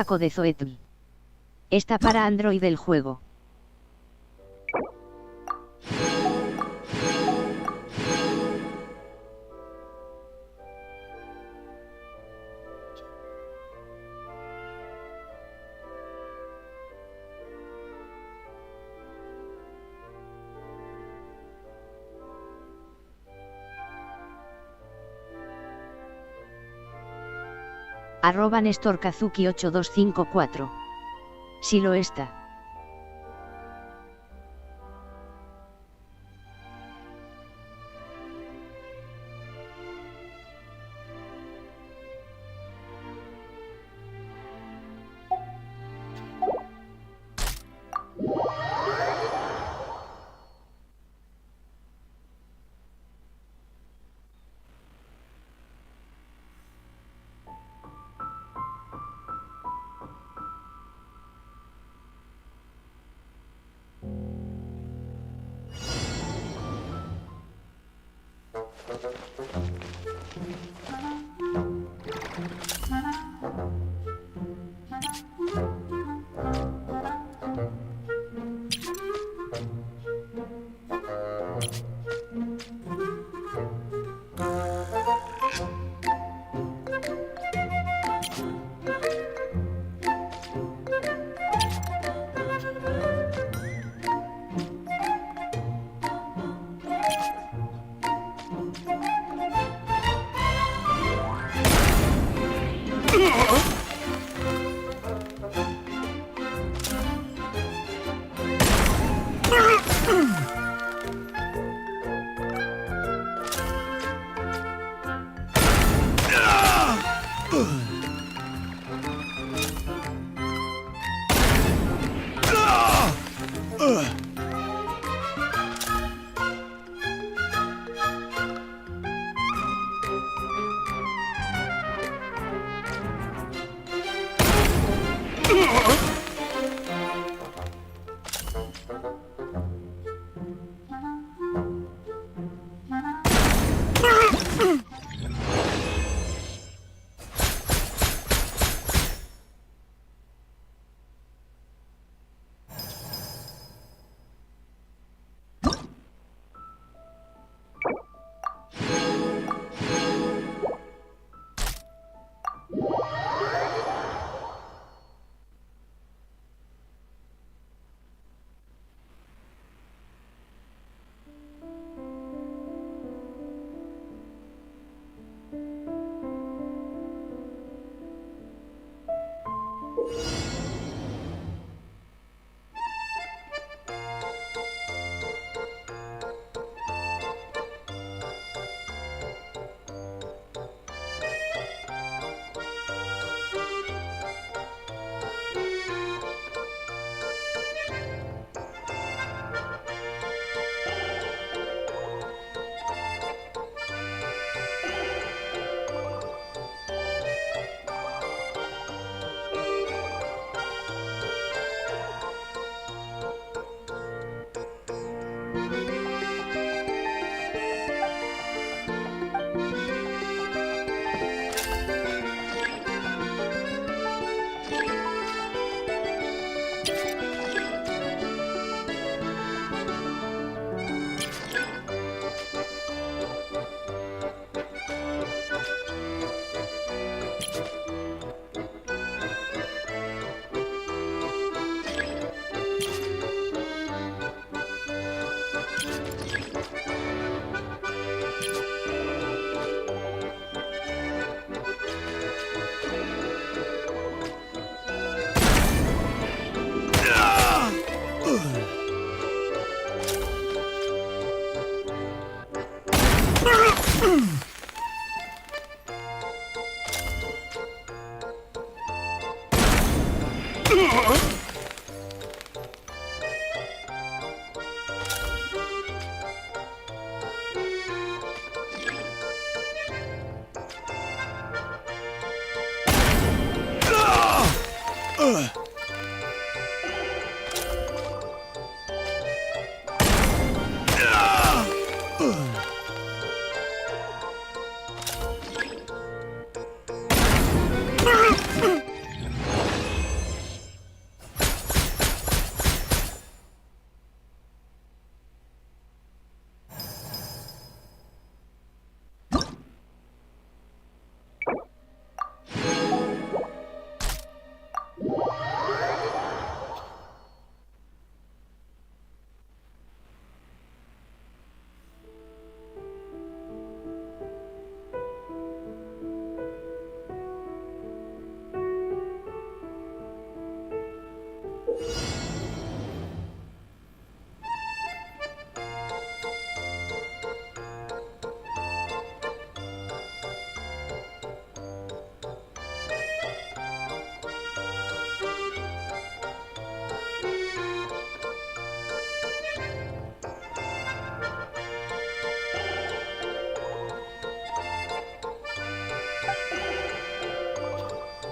@codezoetl. Está para Android el juego. @NestorKazuki8254. Si lo está.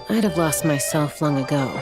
I'd have lost myself long ago.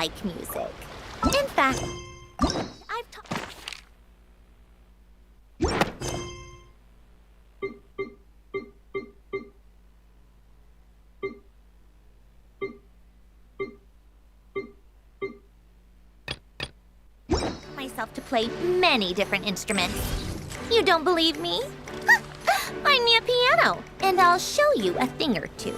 like music. In fact, I've taught myself to play many different instruments. You don't believe me? Find me a piano, and I'll show you a thing or two.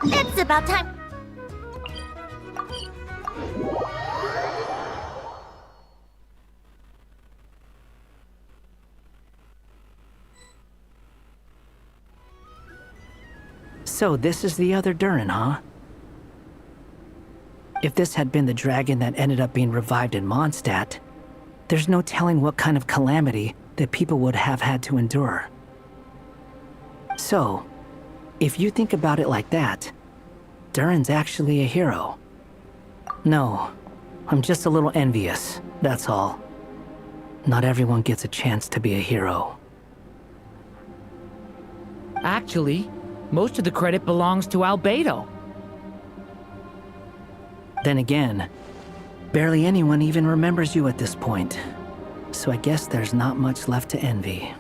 It's about time. So this is the other Durin, huh? If this had been the dragon that ended up being revived in Mondstadt, there's no telling what kind of calamity that people would have had to endure. So, if you think about it like that, Durin's actually a hero. No, I'm just a little envious, that's all. Not everyone gets a chance to be a hero. Actually, most of the credit belongs to Albedo. Then again, barely anyone even remembers you at this point. So I guess there's not much left to envy.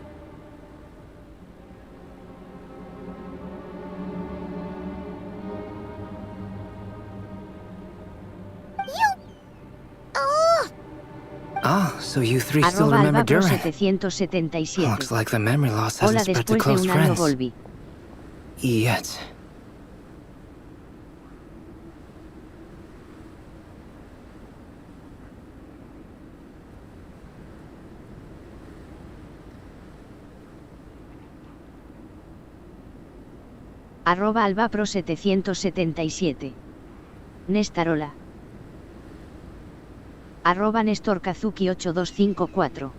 Ah, so you three still remember Durin. Looks like the memory loss hasn't spread to close friends. Yet. @albapro777. Nestarola. @NestorKazuki8254.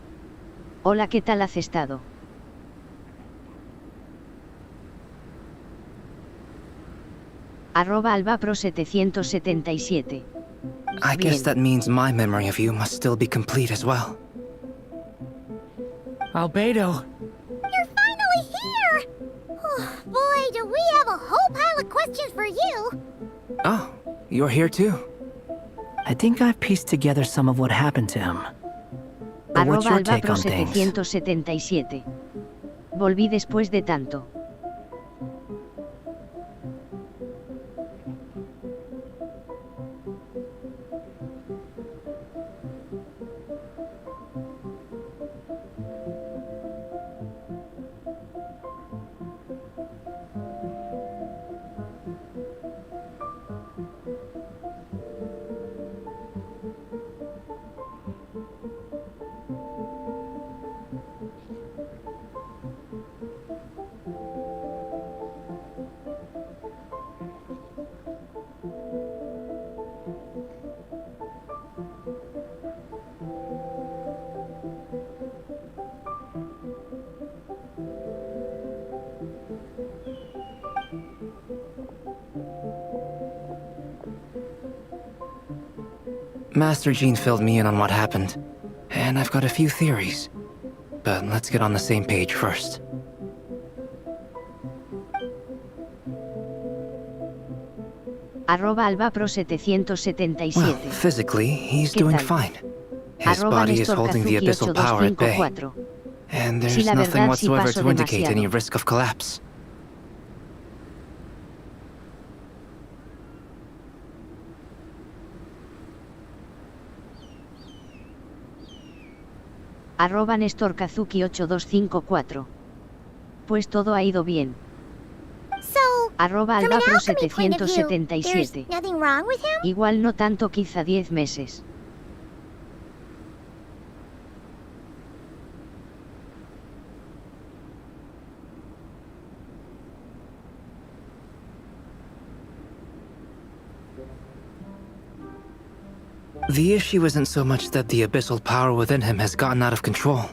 Hola, ¿qué tal has estado? @albapro777. I guess that means my memory of you must still be complete as well. Albedo. You're finally here! Boy, do we have a whole pile of questions for you! Oh, you're here too? I think I've pieced together some of what happened to him. But what's your take on things? @albapro777. Volví después de tanto. Master Jean filled me in on what happened, and I've got a few theories. But let's get on the same page first. @albapro777. Well, physically, he's doing fine. His body is holding the abyssal power at bay. And there's nothing whatsoever to indicate any risk of collapse. @NestorKazuki8254. Pues todo ha ido bien. So, from an alchemy point of view, there's @albapro777. nothing wrong with him? Igual no tanto, quizá 10 meses. The issue isn't so much that the abyssal power within him has gotten out of control.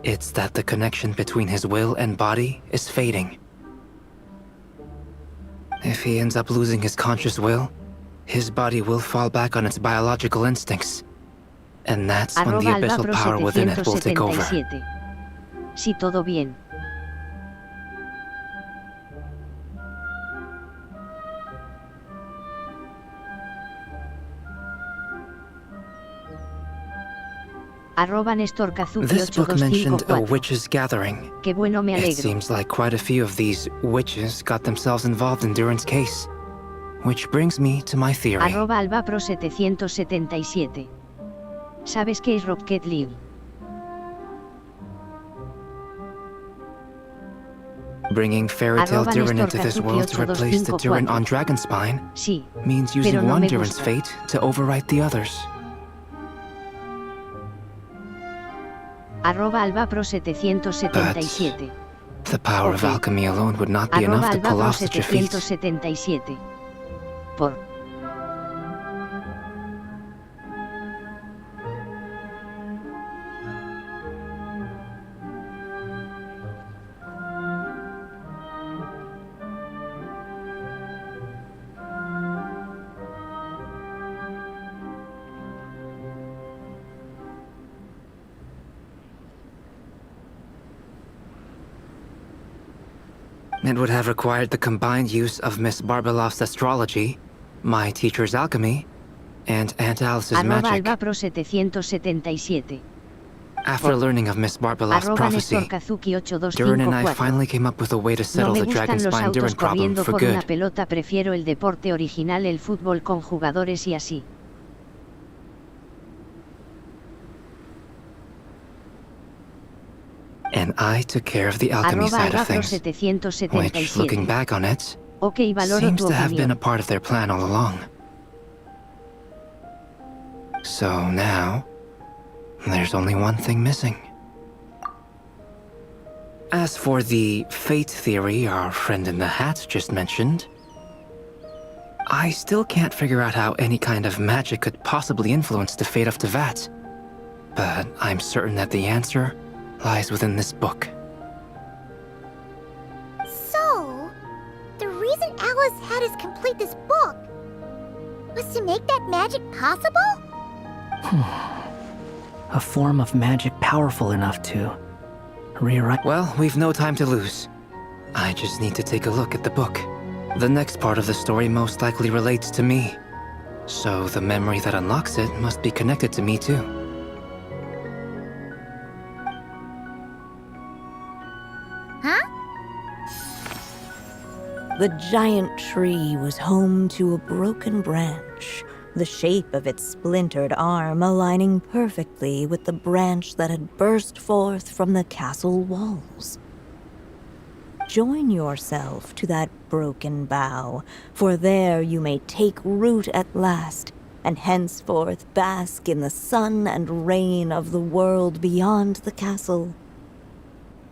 It's that the connection between his will and body is fading. If he ends up losing his conscious will, his body will fall back on its biological instincts. And that's when the abyssal power within it will take over. Sí, todo bien. This book mentioned a witches' gathering. Qué bueno, me alegro. It seems like quite a few of these witches got themselves involved in Duran's case. Which brings me to my theory. @albapro777. ¿Sabes qué es Rocket League? Bringing Fairy Tale Duran into this world to replace the Duran on Dragonspine Sí, means pero using no one me Duran's gusta. fate to overwrite the others. @albapro777. The power of Okay. alchemy alone would not be enough to pull off such a feat. @albapro777. Por. It would have required the combined use of Miss Barbeloff's astrology, my teacher's alchemy, and Aunt Alice's magic. @albapro777. After learning of Miss Barbeloff's prophecy, Duran and I @NestorKazuki8254. finally came up with a way to No settle me the gustan los Dragonspine Duran autos problem corriendo for por una good. pelota, prefiero el deporte original, el fútbol con jugadores y así. And I took care of the alchemy side of things, which, looking back on it, Ok, valoro seems tu to have been a opinión. part of their plan all along. So now, there's only one thing missing. As for the fate theory our friend in the hat just mentioned, I still can't figure out how any kind of magic could possibly influence the fate of Tevat. But I'm certain that the answer lies within this book. So, the reason Alice had us complete this book was to make that magic possible? A form of magic powerful enough to rewrite. Well, we've no time to lose. I just need to take a look at the book. The next part of the story most likely relates to me. So the memory that unlocks it must be connected to me too. The giant tree was home to a broken branch, the shape of its splintered arm aligning perfectly with the branch that had burst forth from the castle walls. Join yourself to that broken bough, for there you may take root at last, and henceforth bask in the sun and rain of the world beyond the castle.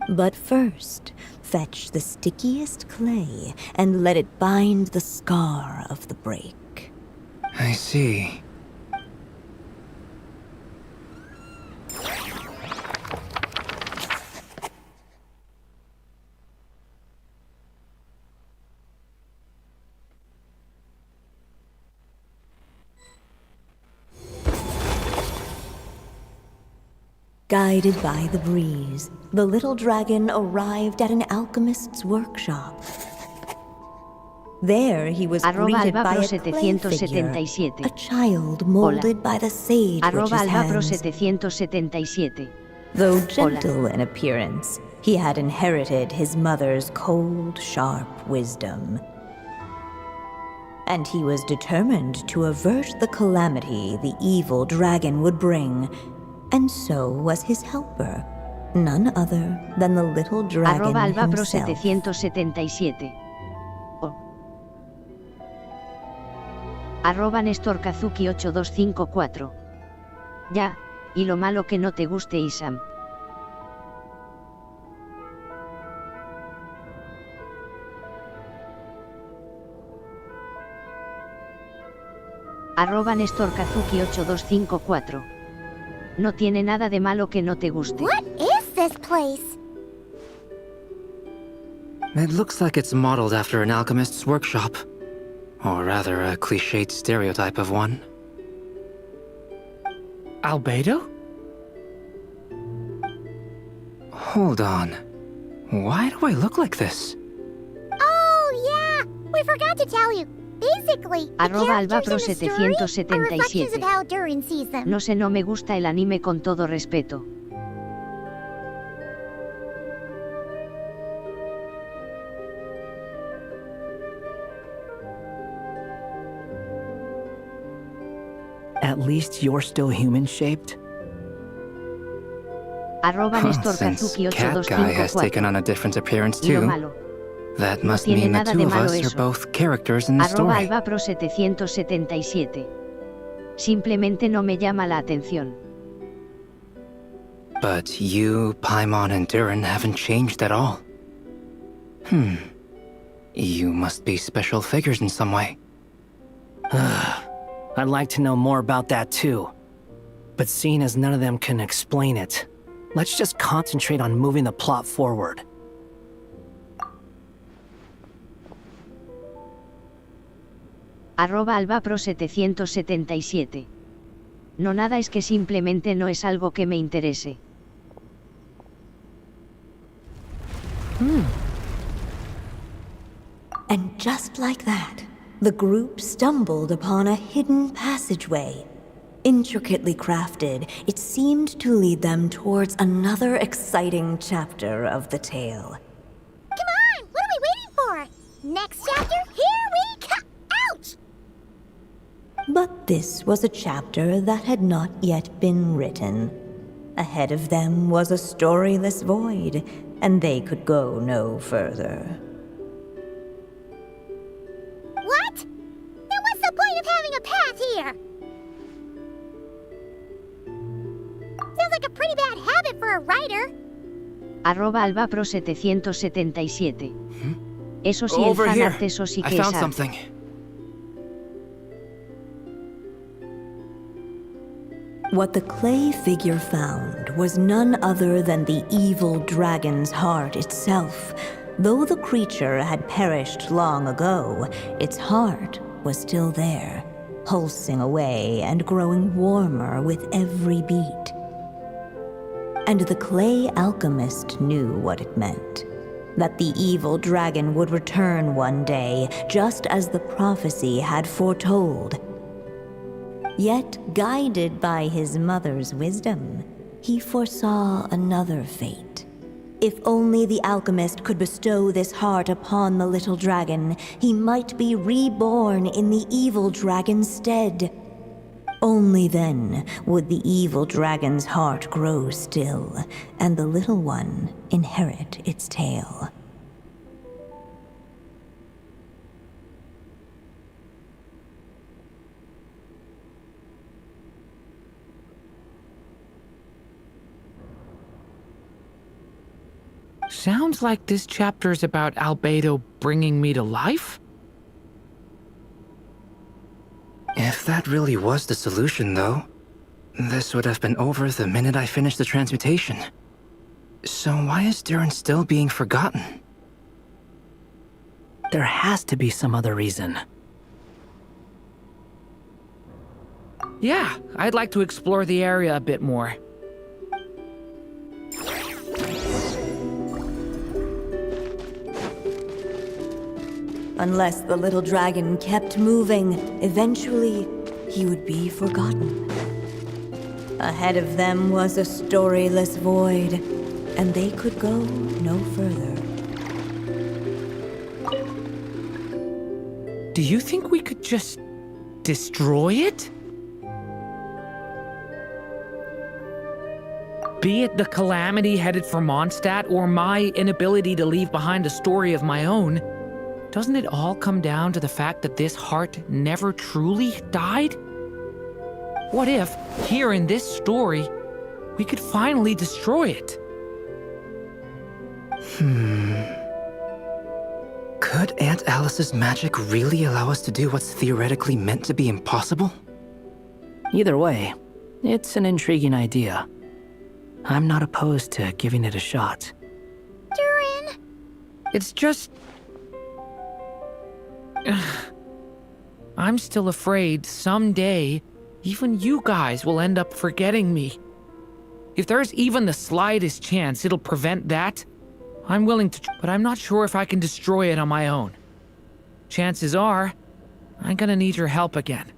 But first, fetch the stickiest clay and let it bind the scar of the break. I see. Guided by the breeze, the little dragon arrived at an alchemist's workshop. There he was greeted by a clay figure, a child molded by the sage witch's hands. @albapro777. Though gentle in appearance, he had inherited his mother's cold, sharp wisdom. And he was determined to avert the calamity the evil dragon would bring, and so was his helper, none other than the little dragon himself. @albapro777. @NestorKazuki8254. Ya, y lo malo que no te guste Isam. @NestorKazuki8254. No tiene nada de malo que no te guste. What is this place? It looks like it's modeled after an alchemist's workshop. Or rather, a cliched stereotype of one. Albedo? Hold on. Why do I look like this? Oh, yeah! We forgot to tell you. Basically, the characters in the story are reflections of how Durin sees them. No sé, no me gusta el anime con todo respeto. At least you're still human-shaped? Since Cat Guy has taken on a different appearance Y lo too, malo. that No must tiene mean the nada two de of malo us are eso. both characters in the story. @albapro777. Simplemente no me llama la atención. But you, Paimon, and Durin haven't changed at all. You must be special figures in some way. I'd like to know more about that too. But seeing as none of them can explain it, let's just concentrate on moving the plot forward. @albapro777. No, nada, es que simplemente no es algo que me interese. And just like that, the group stumbled upon a hidden passageway. Intricately crafted, it seemed to lead them towards another exciting chapter of the tale. Come on! What are we waiting for? Next chapter, here we come! Ouch! But this was a chapter that had not yet been written. Ahead of them was a storyless void, and they could go no further. What? Then what's the point of having a path here? Sounds like a pretty bad habit for a writer. @albapro777. Eso sí, Over el here. fanart, eso sí I que found es arte. something. What the clay figure found was none other than the evil dragon's heart itself. Though the creature had perished long ago, its heart was still there, pulsing away and growing warmer with every beat. And the clay alchemist knew what it meant. That the evil dragon would return one day, just as the prophecy had foretold. Yet, guided by his mother's wisdom, he foresaw another fate. If only the alchemist could bestow this heart upon the little dragon, he might be reborn in the evil dragon's stead. Only then would the evil dragon's heart grow still, and the little one inherit its tale. Sounds like this chapter's about Albedo bringing me to life? If that really was the solution, though, this would have been over the minute I finished the transmutation. So why is Durin still being forgotten? There has to be some other reason. Yeah, I'd like to explore the area a bit more. Unless the little dragon kept moving, eventually he would be forgotten. Ahead of them was a storyless void, and they could go no further. Do you think we could just destroy it? Be it the calamity headed for Mondstadt or my inability to leave behind a story of my own, doesn't it all come down to the fact that this heart never truly died? What if, here in this story, we could finally destroy it? Could Aunt Alice's magic really allow us to do what's theoretically meant to be impossible? Either way, it's an intriguing idea. I'm not opposed to giving it a shot. Durin! It's just... I'm still afraid someday, even you guys will end up forgetting me. If there's even the slightest chance it'll prevent that, I'm willing to, but I'm not sure if I can destroy it on my own. Chances are, I'm gonna need your help again.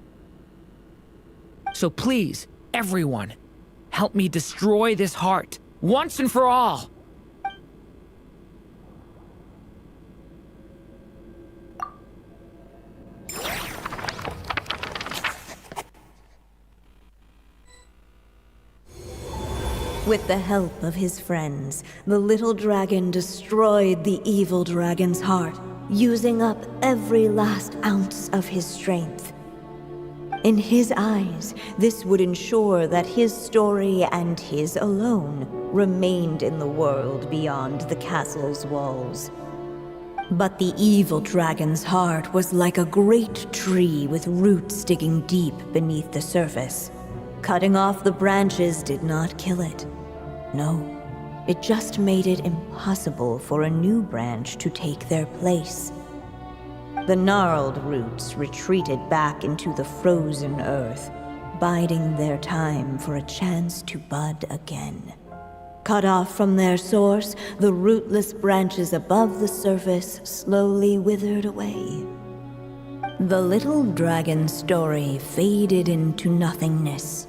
So please, everyone, help me destroy this heart, once and for all! With the help of his friends, the little dragon destroyed the evil dragon's heart, using up every last ounce of his strength. In his eyes, this would ensure that his story and his alone remained in the world beyond the castle's walls. But the evil dragon's heart was like a great tree with roots digging deep beneath the surface. Cutting off the branches did not kill it. No, it just made it impossible for a new branch to take their place. The gnarled roots retreated back into the frozen earth, biding their time for a chance to bud again. Cut off from their source, the rootless branches above the surface slowly withered away. The little dragon story faded into nothingness,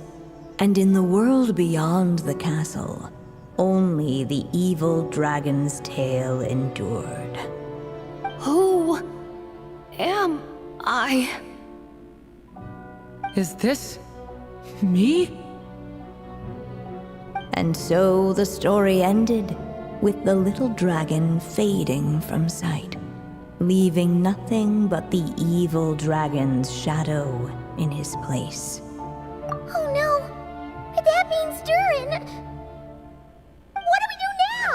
and in the world beyond the castle, only the evil dragon's tale endured. Who am I? Is this... me? And so the story ended, with the little dragon fading from sight, leaving nothing but the evil dragon's shadow in his place. Oh no! That means Durin! What do we do now?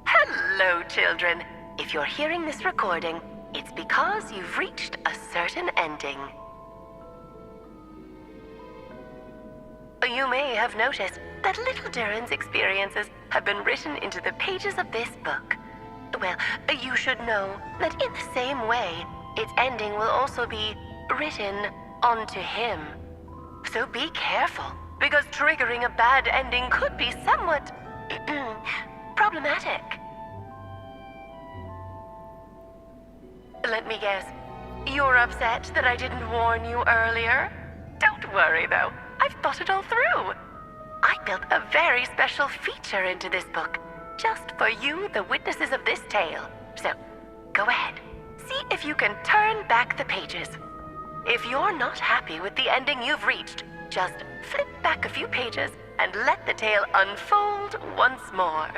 Hello, children. If you're hearing this recording, it's because you've reached a certain ending. You may have noticed that little Durin's experiences have been written into the pages of this book. Well, you should know that in the same way, its ending will also be written onto him. So be careful, because triggering a bad ending could be somewhat problematic. Let me guess, you're upset that I didn't warn you earlier? Don't worry though, I've thought it all through. I built a very special feature into this book, just for you, the witnesses of this tale. So, go ahead. See if you can turn back the pages. If you're not happy with the ending you've reached, just flip back a few pages and let the tale unfold once more.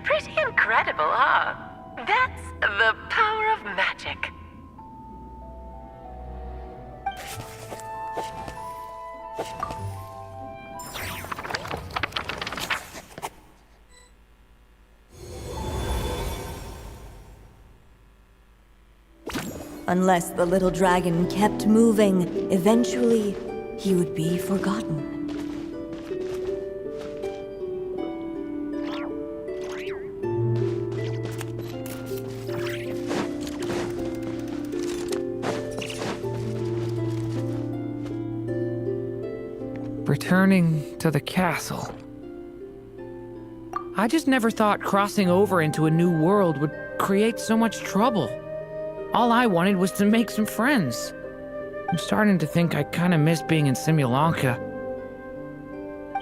Pretty incredible, huh? That's the power of magic. Unless the little dragon kept moving, eventually he would be forgotten. returning to the castle. I just never thought crossing over into a new world would create so much trouble. All I wanted was to make some friends. I'm starting to think I kind of miss being in Simulanka.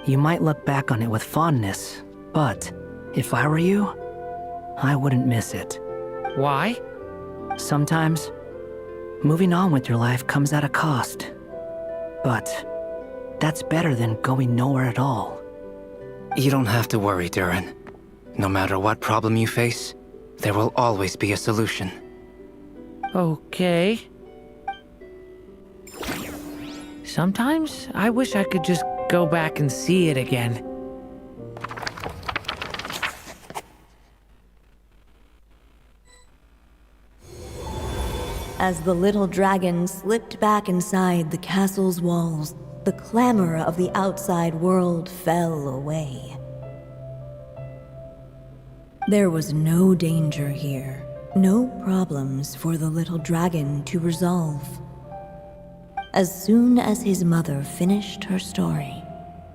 You might look back on it with fondness, but if I were you, I wouldn't miss it. Why? Sometimes, moving on with your life comes at a cost. But that's better than going nowhere at all. You don't have to worry, Durin. No matter what problem you face, there will always be a solution. Okay. Sometimes I wish I could just go back and see it again. As the little dragon slipped back inside the castle's walls, the clamor of the outside world fell away. There was no danger here, no problems for the little dragon to resolve. As soon as his mother finished her story,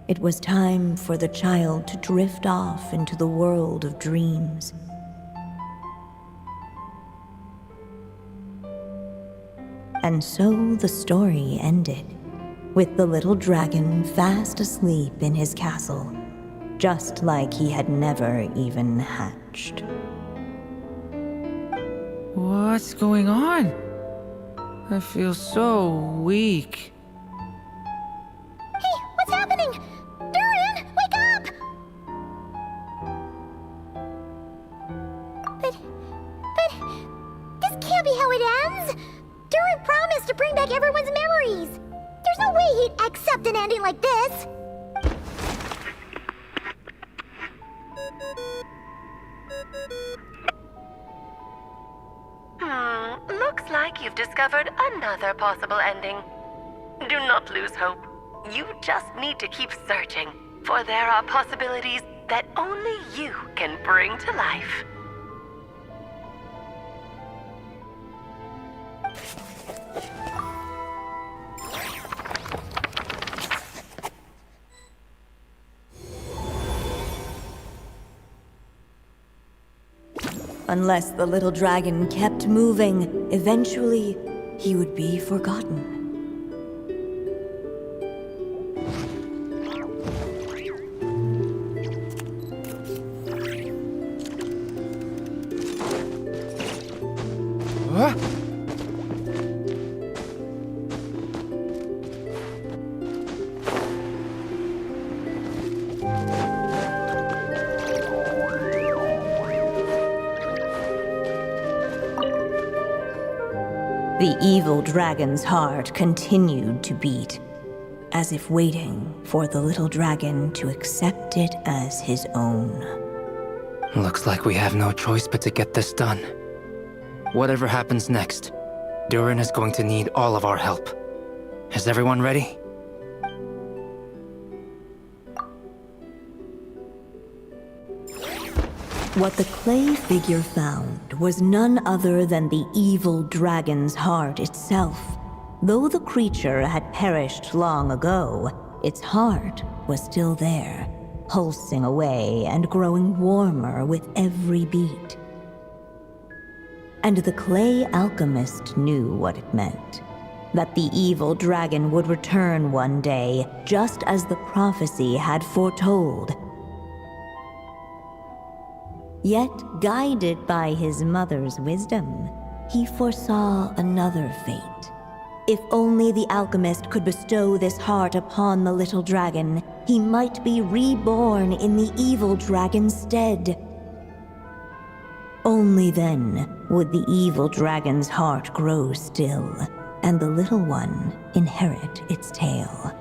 it was time for the child to drift off into the world of dreams. And so the story ended, with the little dragon fast asleep in his castle, just like he had never even hatched. What's going on? I feel so weak. Hey, what's happening? Durin, wake up! But this can't be how it ends. Durin promised to bring back everyone's memories. There's no way he'd accept an ending like this. Looks like you've discovered another possible ending. Do not lose hope. You just need to keep searching, for there are possibilities that only you can bring to life. Unless the little dragon kept moving, eventually he would be forgotten. The evil dragon's heart continued to beat, as if waiting for the little dragon to accept it as his own. Looks like we have no choice but to get this done. Whatever happens next, Durin is going to need all of our help. Is everyone ready? What the clay figure found was none other than the evil dragon's heart itself. Though the creature had perished long ago, its heart was still there, pulsing away and growing warmer with every beat. And the clay alchemist knew what it meant. That the evil dragon would return one day, just as the prophecy had foretold. Yet, guided by his mother's wisdom, he foresaw another fate. If only the alchemist could bestow this heart upon the little dragon, he might be reborn in the evil dragon's stead. Only then would the evil dragon's heart grow still, and the little one inherit its tale.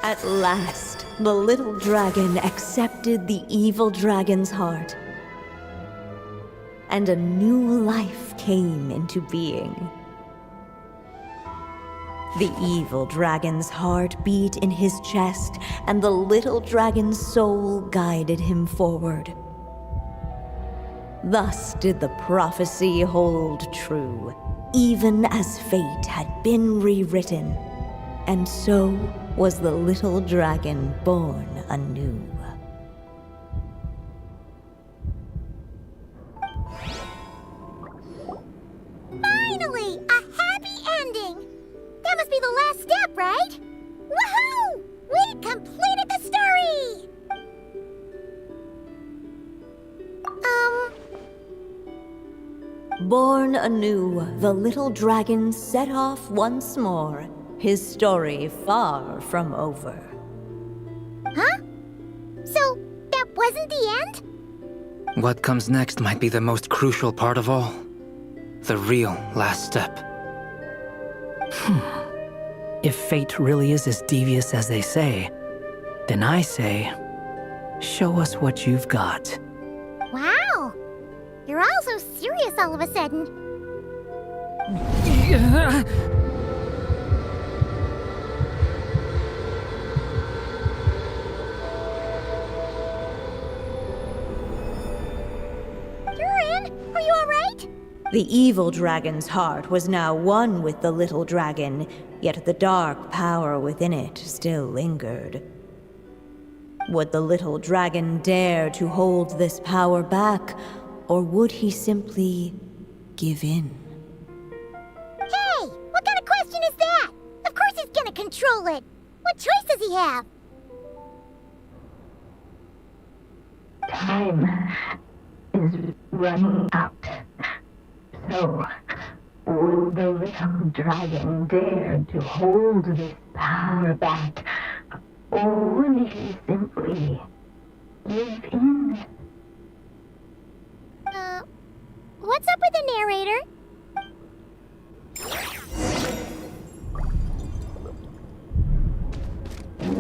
At last, the little dragon accepted the evil dragon's heart, and a new life came into being. The evil dragon's heart beat in his chest, and the little dragon's soul guided him forward. Thus did the prophecy hold true, even as fate had been rewritten. And so was the little dragon born anew. Finally! A happy ending! That must be the last step, right? Woohoo! We completed the story! Born anew, the little dragon set off once more, his story far from over. Huh? So, that wasn't the end? What comes next might be the most crucial part of all. The real last step. If fate really is as devious as they say, then I say, show us what you've got. Wow! You're all so serious all of a sudden. Durin, are you alright? The evil dragon's heart was now one with the little dragon, yet the dark power within it still lingered. Would the little dragon dare to hold this power back, or would he simply give in? Hey! What kind of question is that? Of course he's gonna control it! What choice does he have? Time is running out. So, will the little dragon dare to hold this power back, or will he simply give in? What's up with the narrator?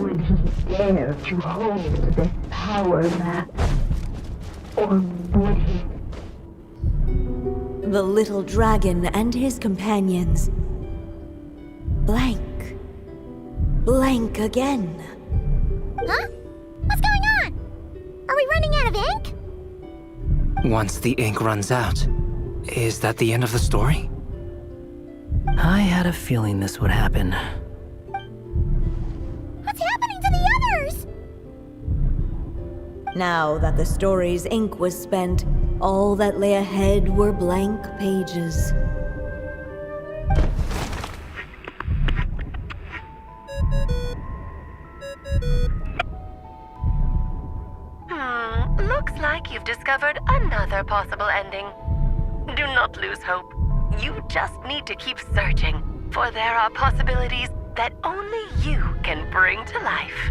Would he dare to hold this power back, or would he? The little dragon and his companions. Blank. Blank again. Huh? What's going on? Are we running out of ink? Once the ink runs out, is that the end of the story? I had a feeling this would happen. What's happening to the others? Now that the story's ink was spent, all that lay ahead were blank pages. Looks like you've discovered another possible ending. Do not lose hope. You just need to keep searching, for there are possibilities that only you can bring to life.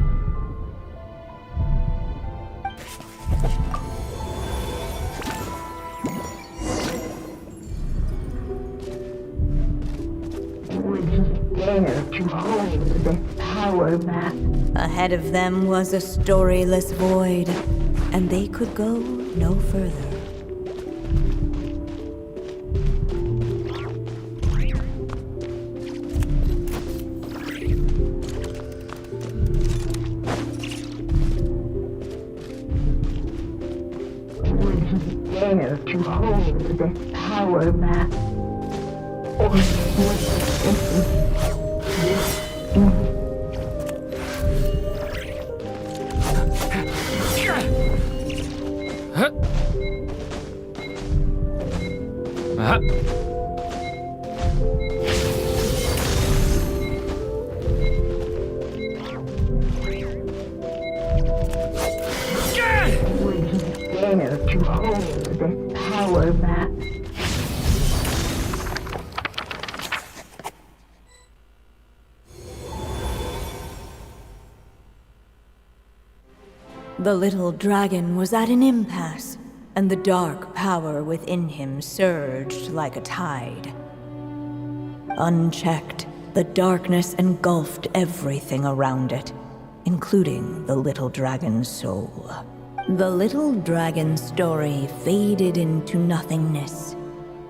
Would he dare to hold this power back? Ahead of them was a storyless void, and they could go no further. Would he dare to hold this power back? Or would he simply give in? Would he dare to hold this power back? The little dragon was at an impasse, and the dark power within him surged like a tide. Unchecked, the darkness engulfed everything around it, including the little dragon's soul. The little dragon's story faded into nothingness,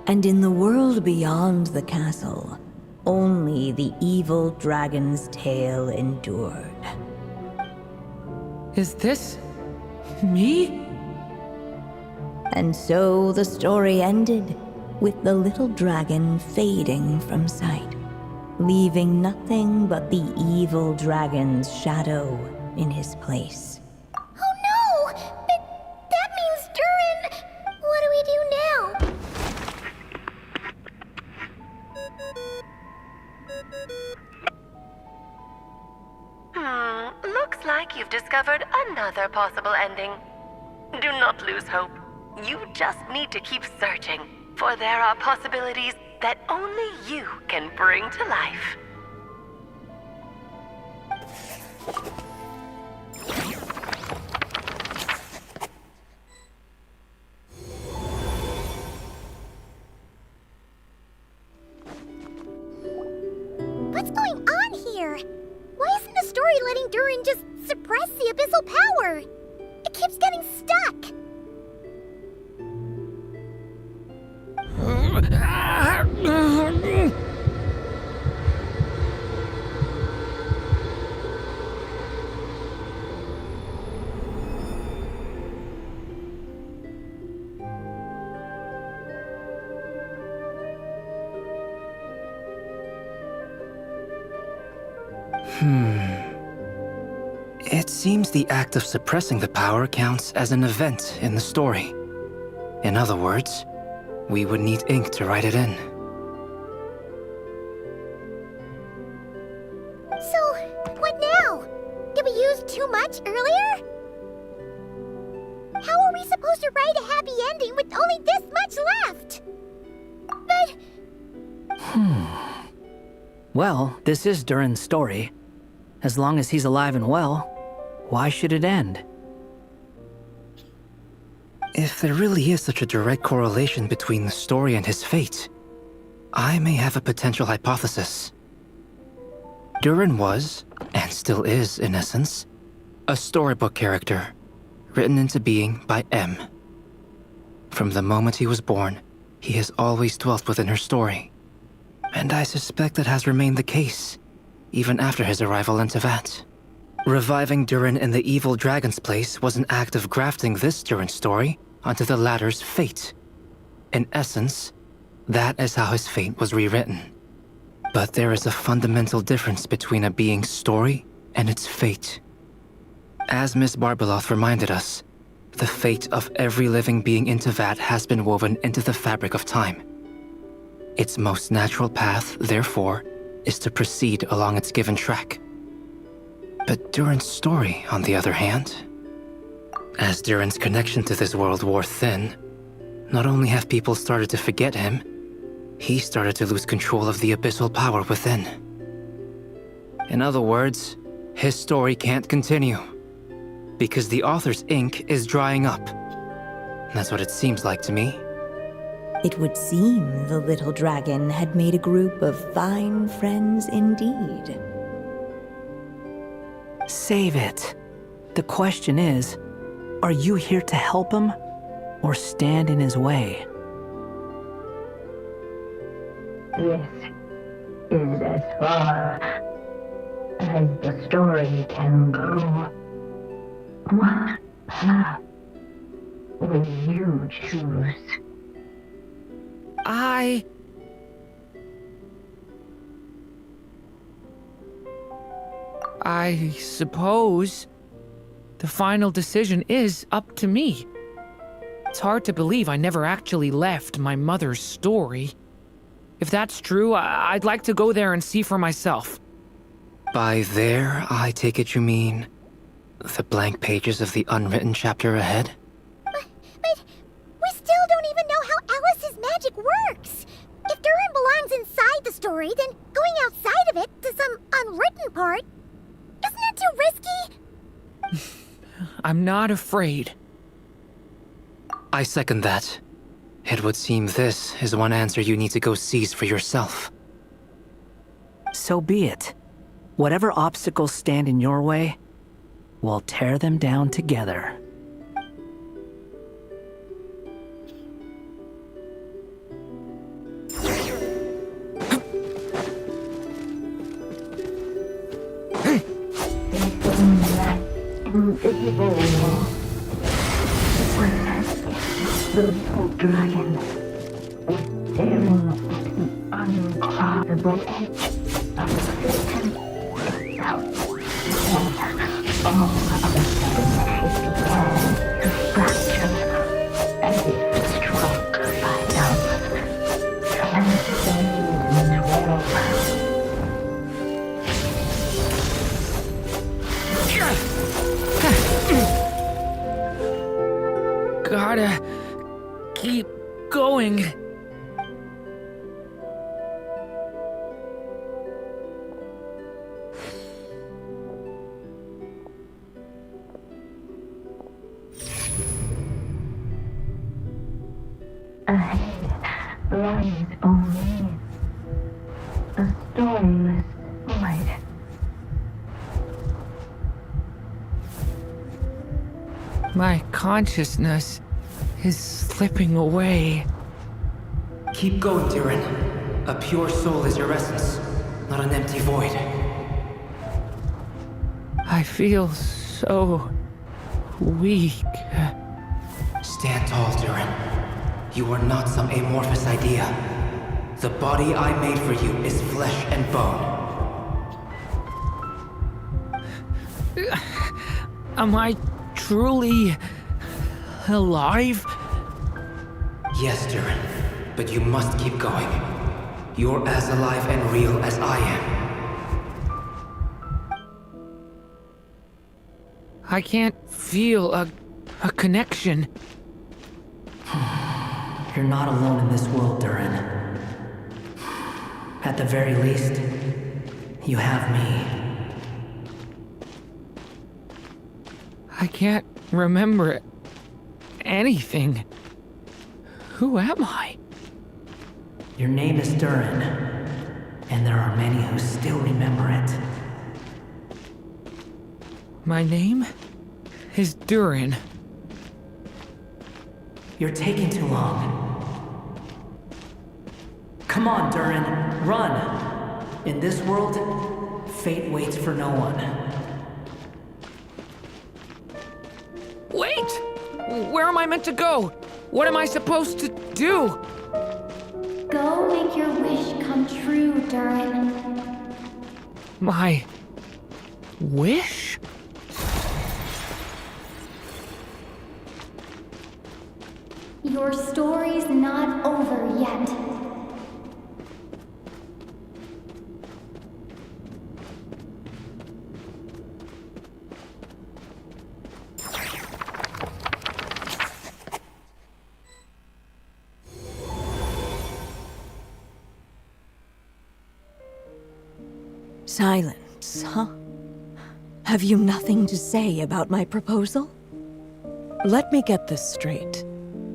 and in the world beyond the castle, only the evil dragon's tale endured. Is this me? And so the story ended, with the little dragon fading from sight, leaving nothing but the evil dragon's shadow in his place. Oh no! That means Durin! What do we do now? Looks like you've discovered another possible ending. Do not lose hope. You just need to keep searching, for there are possibilities that only you can bring to life. What's going on here? Why isn't the story letting Durin just suppress the abyssal power? It keeps getting stuck. It seems the act of suppressing the power counts as an event in the story. In other words, we would need ink to write it in. So, what now? Did we use too much earlier? How are we supposed to write a happy ending with only this much left? But... Well, this is Durin's story. As long as he's alive and well, why should it end? If there really is such a direct correlation between the story and his fate, I may have a potential hypothesis. Durin was, and still is in essence, a storybook character, written into being by M. From the moment he was born, he has always dwelt within her story. And I suspect that has remained the case, even after his arrival in Tevat. Reviving Durin in the evil dragon's place was an act of grafting this Durin story onto the latter's fate. In essence, that is how his fate was rewritten. But there is a fundamental difference between a being's story and its fate. As Miss Barbeloth reminded us, the fate of every living being in Tevat has been woven into the fabric of time. Its most natural path, therefore, is to proceed along its given track. But Durin's story, on the other hand, as Durin's connection to this world wore thin, not only have people started to forget him, he started to lose control of the abyssal power within. In other words, his story can't continue, because the author's ink is drying up. That's what it seems like to me. It would seem the little dragon had made a group of fine friends indeed. Save it. The question is, are you here to help him, or stand in his way? This is as far as the story can go. What path will you choose? I suppose the final decision is up to me. It's hard to believe I never actually left my mother's story. If that's true, I'd like to go there and see for myself. By there, I take it you mean the blank pages of the unwritten chapter ahead? But we still don't even know how Alice's magic works. If Durin belongs inside the story, then going outside of it to some unwritten part, isn't that too risky? I'm not afraid. I second that. It would seem this is one answer you need to go seize for yourself. So be it. Whatever obstacles stand in your way, we'll tear them down together. Invisible wall. The little dragon was staring at an uncrossable edge of Satan itself. All of a sudden hit the wall to fracture, as if struck by love. Transcend will. Gotta keep going. Ahead lies only a stormless void. My consciousness is slipping away. Keep going, Durin. A pure soul is your essence, not an empty void. I feel so weak. Stand tall, Durin. You are not some amorphous idea. The body I made for you is flesh and bone. Am I truly alive? Yes, Durin, but you must keep going. You're as alive and real as I am. I can't feel a connection. You're not alone in this world, Durin. At the very least, you have me. I can't remember anything. Who am I? Your name is Durin, and there are many who still remember it. My name is Durin. You're taking too long. Come on, Durin, run! In this world, fate waits for no one. Wait! Where am I meant to go? What am I supposed to do? Go make your wish come true, Durin. My wish? Your story's not over yet. Silence, huh? Have you nothing to say about my proposal? Let me get this straight.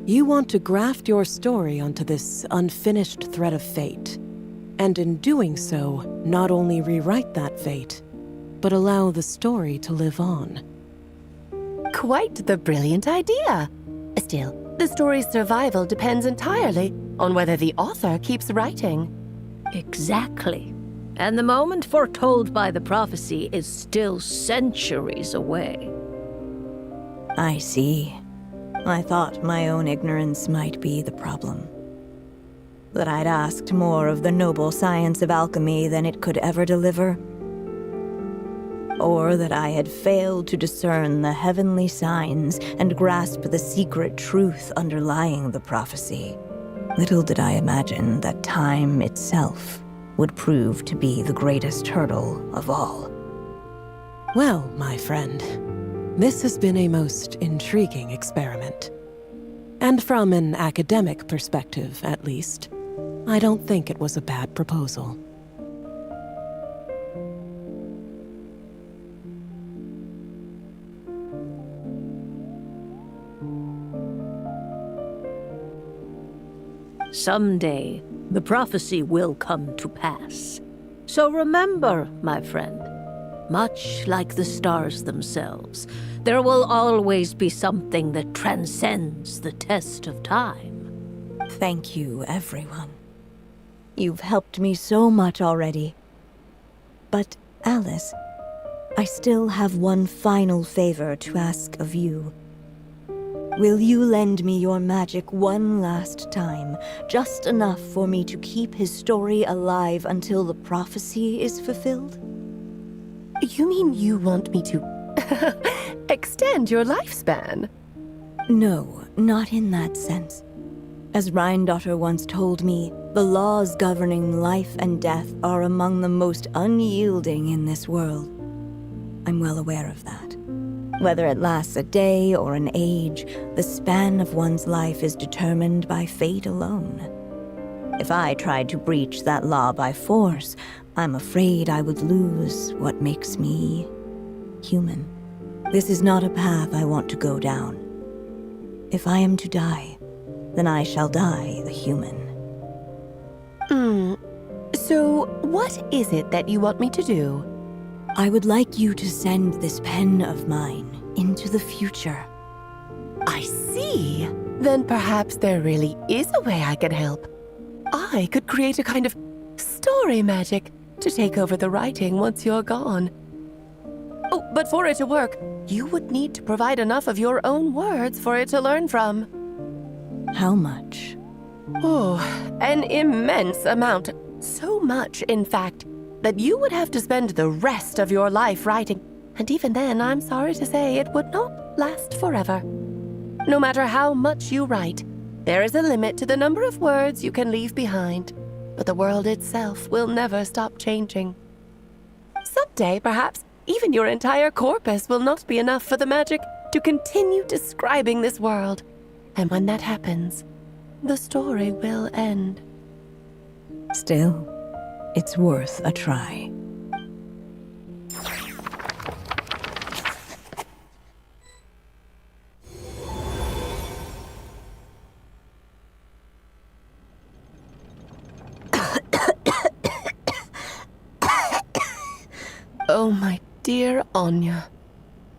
You want to graft your story onto this unfinished thread of fate, and in doing so, not only rewrite that fate, but allow the story to live on. Quite the brilliant idea. Still, the story's survival depends entirely on whether the author keeps writing. Exactly. And the moment foretold by the prophecy is still centuries away. I see. I thought my own ignorance might be the problem. That I'd asked more of the noble science of alchemy than it could ever deliver. Or that I had failed to discern the heavenly signs and grasp the secret truth underlying the prophecy. Little did I imagine that time itself would prove to be the greatest hurdle of all. Well, my friend, this has been a most intriguing experiment. And from an academic perspective, at least, I don't think it was a bad proposal. Someday, the prophecy will come to pass. So remember, my friend, much like the stars themselves, there will always be something that transcends the test of time. Thank you, everyone. You've helped me so much already. But, Alice, I still have one final favor to ask of you. Will you lend me your magic one last time, just enough for me to keep his story alive until the prophecy is fulfilled? You mean you want me to extend your lifespan? No, not in that sense. As Rheindotter once told me, the laws governing life and death are among the most unyielding in this world. I'm well aware of that. Whether it lasts a day or an age, the span of one's life is determined by fate alone. If I tried to breach that law by force, I'm afraid I would lose what makes me human. This is not a path I want to go down. If I am to die, then I shall die a human. So what is it that you want me to do? I would like you to send this pen of mine into the future. I see. Then perhaps there really is a way I can help. I could create a kind of story magic to take over the writing once you're gone. Oh, but for it to work, you would need to provide enough of your own words for it to learn from. How much? Oh, an immense amount. So much, in fact, that you would have to spend the rest of your life writing, and even then, I'm sorry to say, it would not last forever. No matter how much you write, there is a limit to the number of words you can leave behind, but the world itself will never stop changing. Someday, perhaps, even your entire corpus will not be enough for the magic to continue describing this world. And when that happens, the story will end. Still, it's worth a try. Oh, my dear Anya.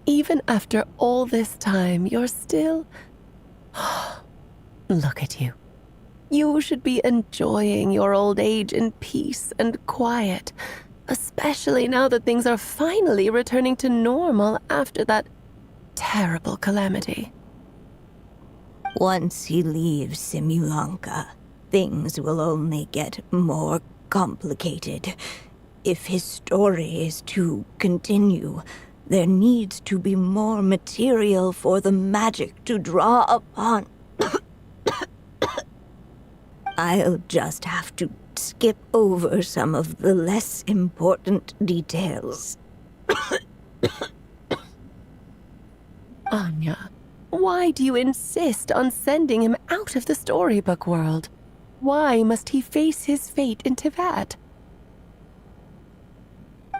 Even after all this time, you're still... Look at you. You should be enjoying your old age in peace and quiet, especially now that things are finally returning to normal after that terrible calamity. Once he leaves Simulanka, things will only get more complicated. If his story is to continue, there needs to be more material for the magic to draw upon. I'll just have to skip over some of the less important details. Anya, why do you insist on sending him out of the storybook world? Why must he face his fate in Teyvat?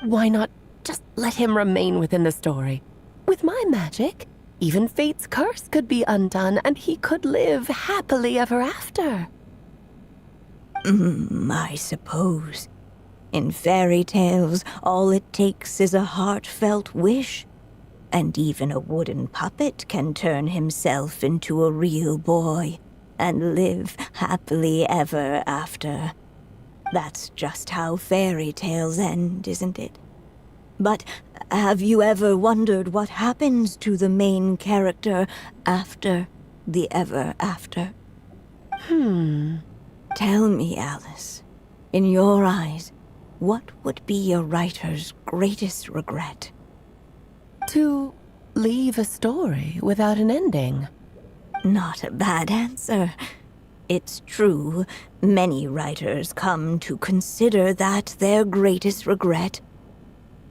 Why not just let him remain within the story? With my magic, even fate's curse could be undone and he could live happily ever after. I suppose. In fairy tales, all it takes is a heartfelt wish. And even a wooden puppet can turn himself into a real boy and live happily ever after. That's just how fairy tales end, isn't it? But have you ever wondered what happens to the main character after the ever after? Tell me, Alice, in your eyes, what would be a writer's greatest regret? To leave a story without an ending. Not a bad answer. It's true, many writers come to consider that their greatest regret.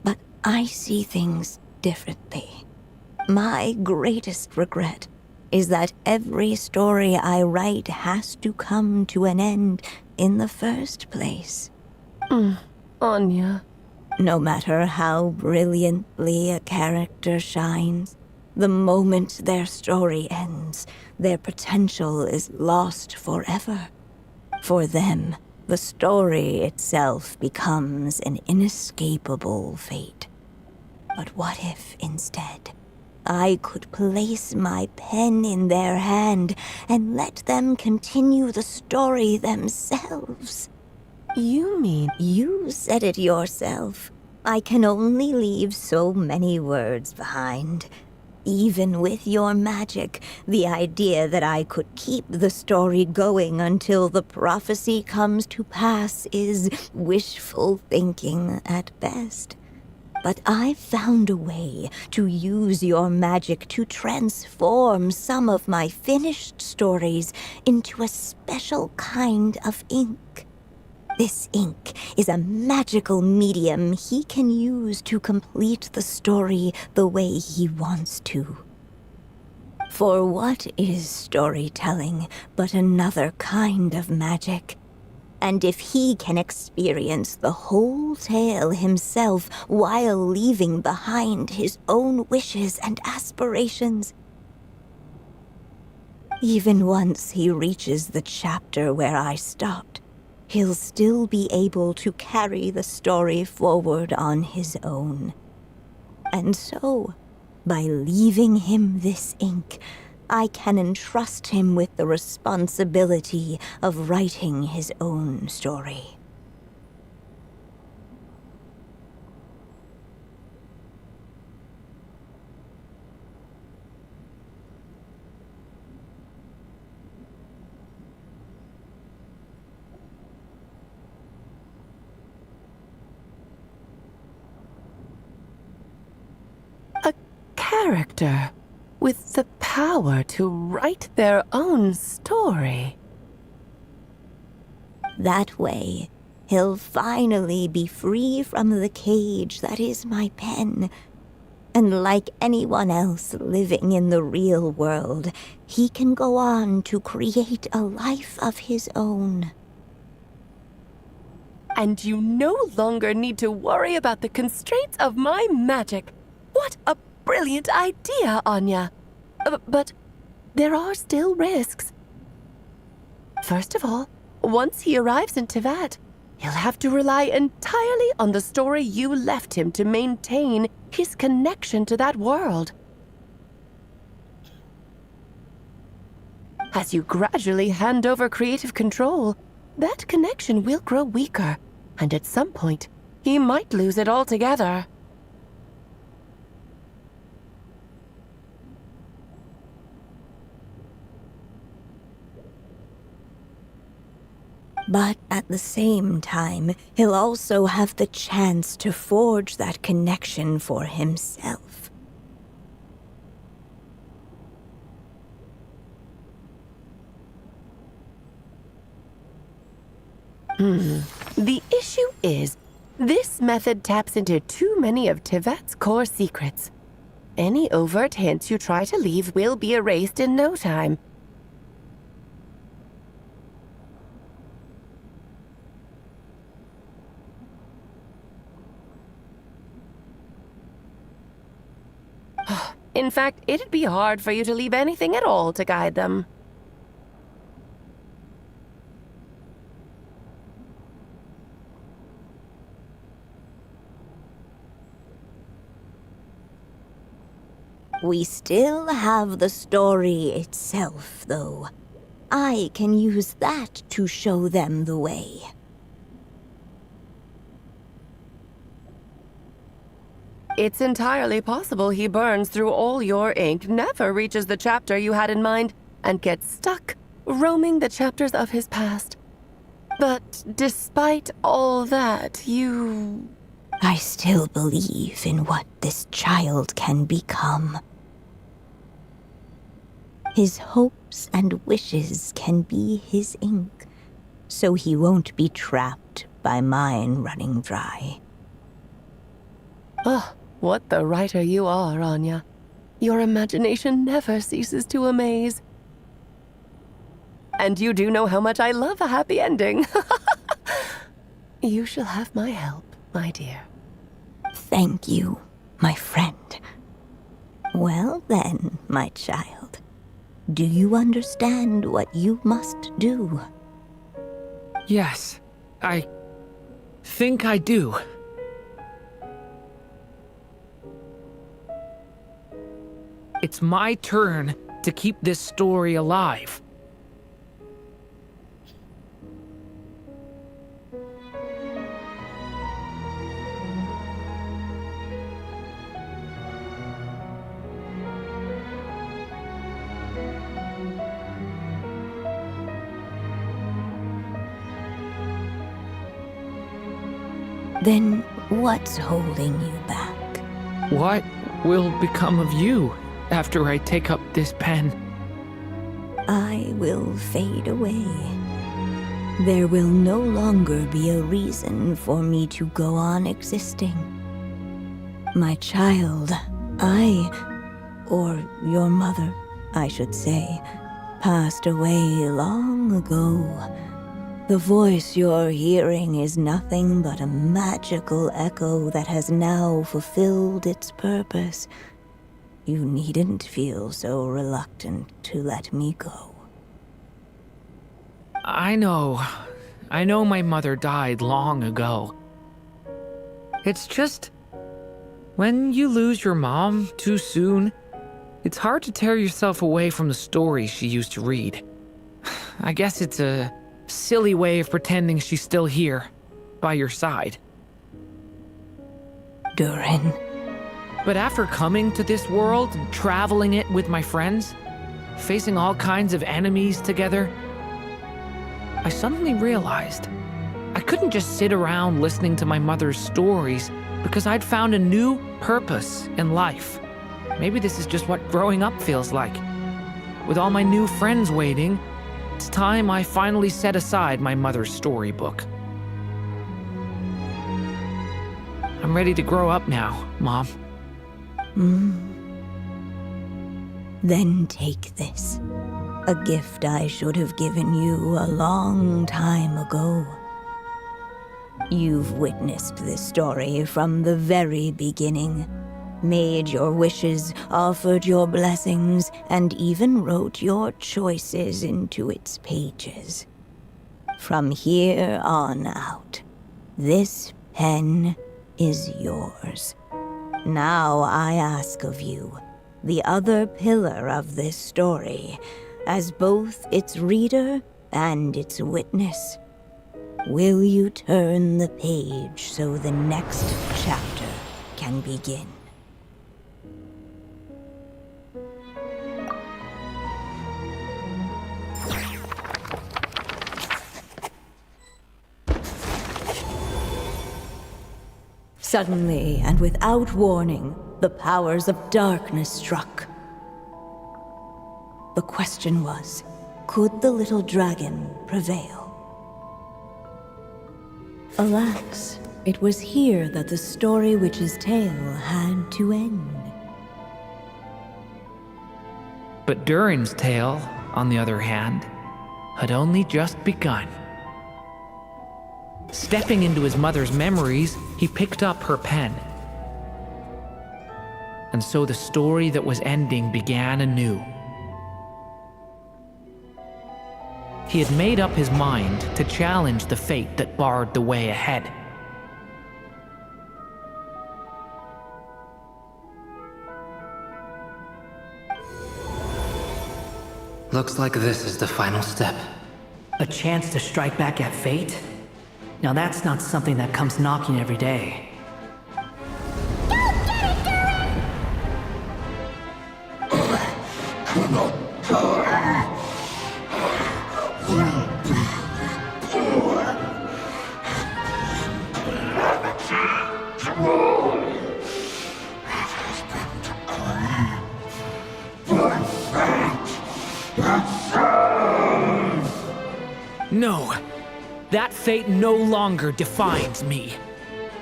But I see things differently. My greatest regret is that every story I write has to come to an end in the first place. Anya. No matter how brilliantly a character shines, the moment their story ends, their potential is lost forever. For them, the story itself becomes an inescapable fate. But what if, instead, I could place my pen in their hand and let them continue the story themselves? You mean... You said it yourself. I can only leave so many words behind. Even with your magic, the idea that I could keep the story going until the prophecy comes to pass is wishful thinking at best. But I've found a way to use your magic to transform some of my finished stories into a special kind of ink. This ink is a magical medium he can use to complete the story the way he wants to. For what is storytelling but another kind of magic? And if he can experience the whole tale himself while leaving behind his own wishes and aspirations, even once he reaches the chapter where I stopped, he'll still be able to carry the story forward on his own. And so, by leaving him this ink, I can entrust him with the responsibility of writing his own story. Character with the power to write their own story. That way, he'll finally be free from the cage that is my pen. And like anyone else living in the real world, he can go on to create a life of his own. And you no longer need to worry about the constraints of my magic. What a brilliant idea, Anya. But there are still risks. First of all, once he arrives in Tevat, he'll have to rely entirely on the story you left him to maintain his connection to that world. As you gradually hand over creative control, that connection will grow weaker, and at some point, he might lose it altogether. But at the same time, he'll also have the chance to forge that connection for himself. The issue is, this method taps into too many of Tevat's core secrets. Any overt hints you try to leave will be erased in no time. In fact, it'd be hard for you to leave anything at all to guide them. We still have the story itself, though. I can use that to show them the way. It's entirely possible he burns through all your ink, never reaches the chapter you had in mind, and gets stuck, roaming the chapters of his past. But despite all that, I still believe in what this child can become. His hopes and wishes can be his ink, so he won't be trapped by mine running dry. Oh, what the writer you are, Anya. Your imagination never ceases to amaze. And you do know how much I love a happy ending. You shall have my help, my dear. Thank you, my friend. Well then, my child, do you understand what you must do? Yes, I think I do. It's my turn to keep this story alive. Then what's holding you back? What will become of you after I take up this pen? I will fade away. There will no longer be a reason for me to go on existing. My child, or your mother, I should say, passed away long ago. The voice you're hearing is nothing but a magical echo that has now fulfilled its purpose. You needn't feel so reluctant to let me go. I know my mother died long ago. It's just, when you lose your mom too soon, it's hard to tear yourself away from the stories she used to read. I guess it's a silly way of pretending she's still here, by your side. Durin. But after coming to this world and traveling it with my friends, facing all kinds of enemies together, I suddenly realized I couldn't just sit around listening to my mother's stories because I'd found a new purpose in life. Maybe this is just what growing up feels like. With all my new friends waiting, it's time I finally set aside my mother's storybook. I'm ready to grow up now, Mom. Then take this. A gift I should have given you a long time ago. You've witnessed this story from the very beginning, made your wishes, offered your blessings, and even wrote your choices into its pages. From here on out, this pen is yours. Now I ask of you, the other pillar of this story, as both its reader and its witness, will you turn the page so the next chapter can begin? Suddenly, and without warning, the powers of darkness struck. The question was, could the little dragon prevail? Alas, it was here that the story witch's tale had to end. But Durin's tale, on the other hand, had only just begun. Stepping into his mother's memories, he picked up her pen. And so the story that was ending began anew. He had made up his mind to challenge the fate that barred the way ahead. Looks like this is the final step. A chance to strike back at fate? Now that's not something that comes knocking every day. No, that fate no longer defines me.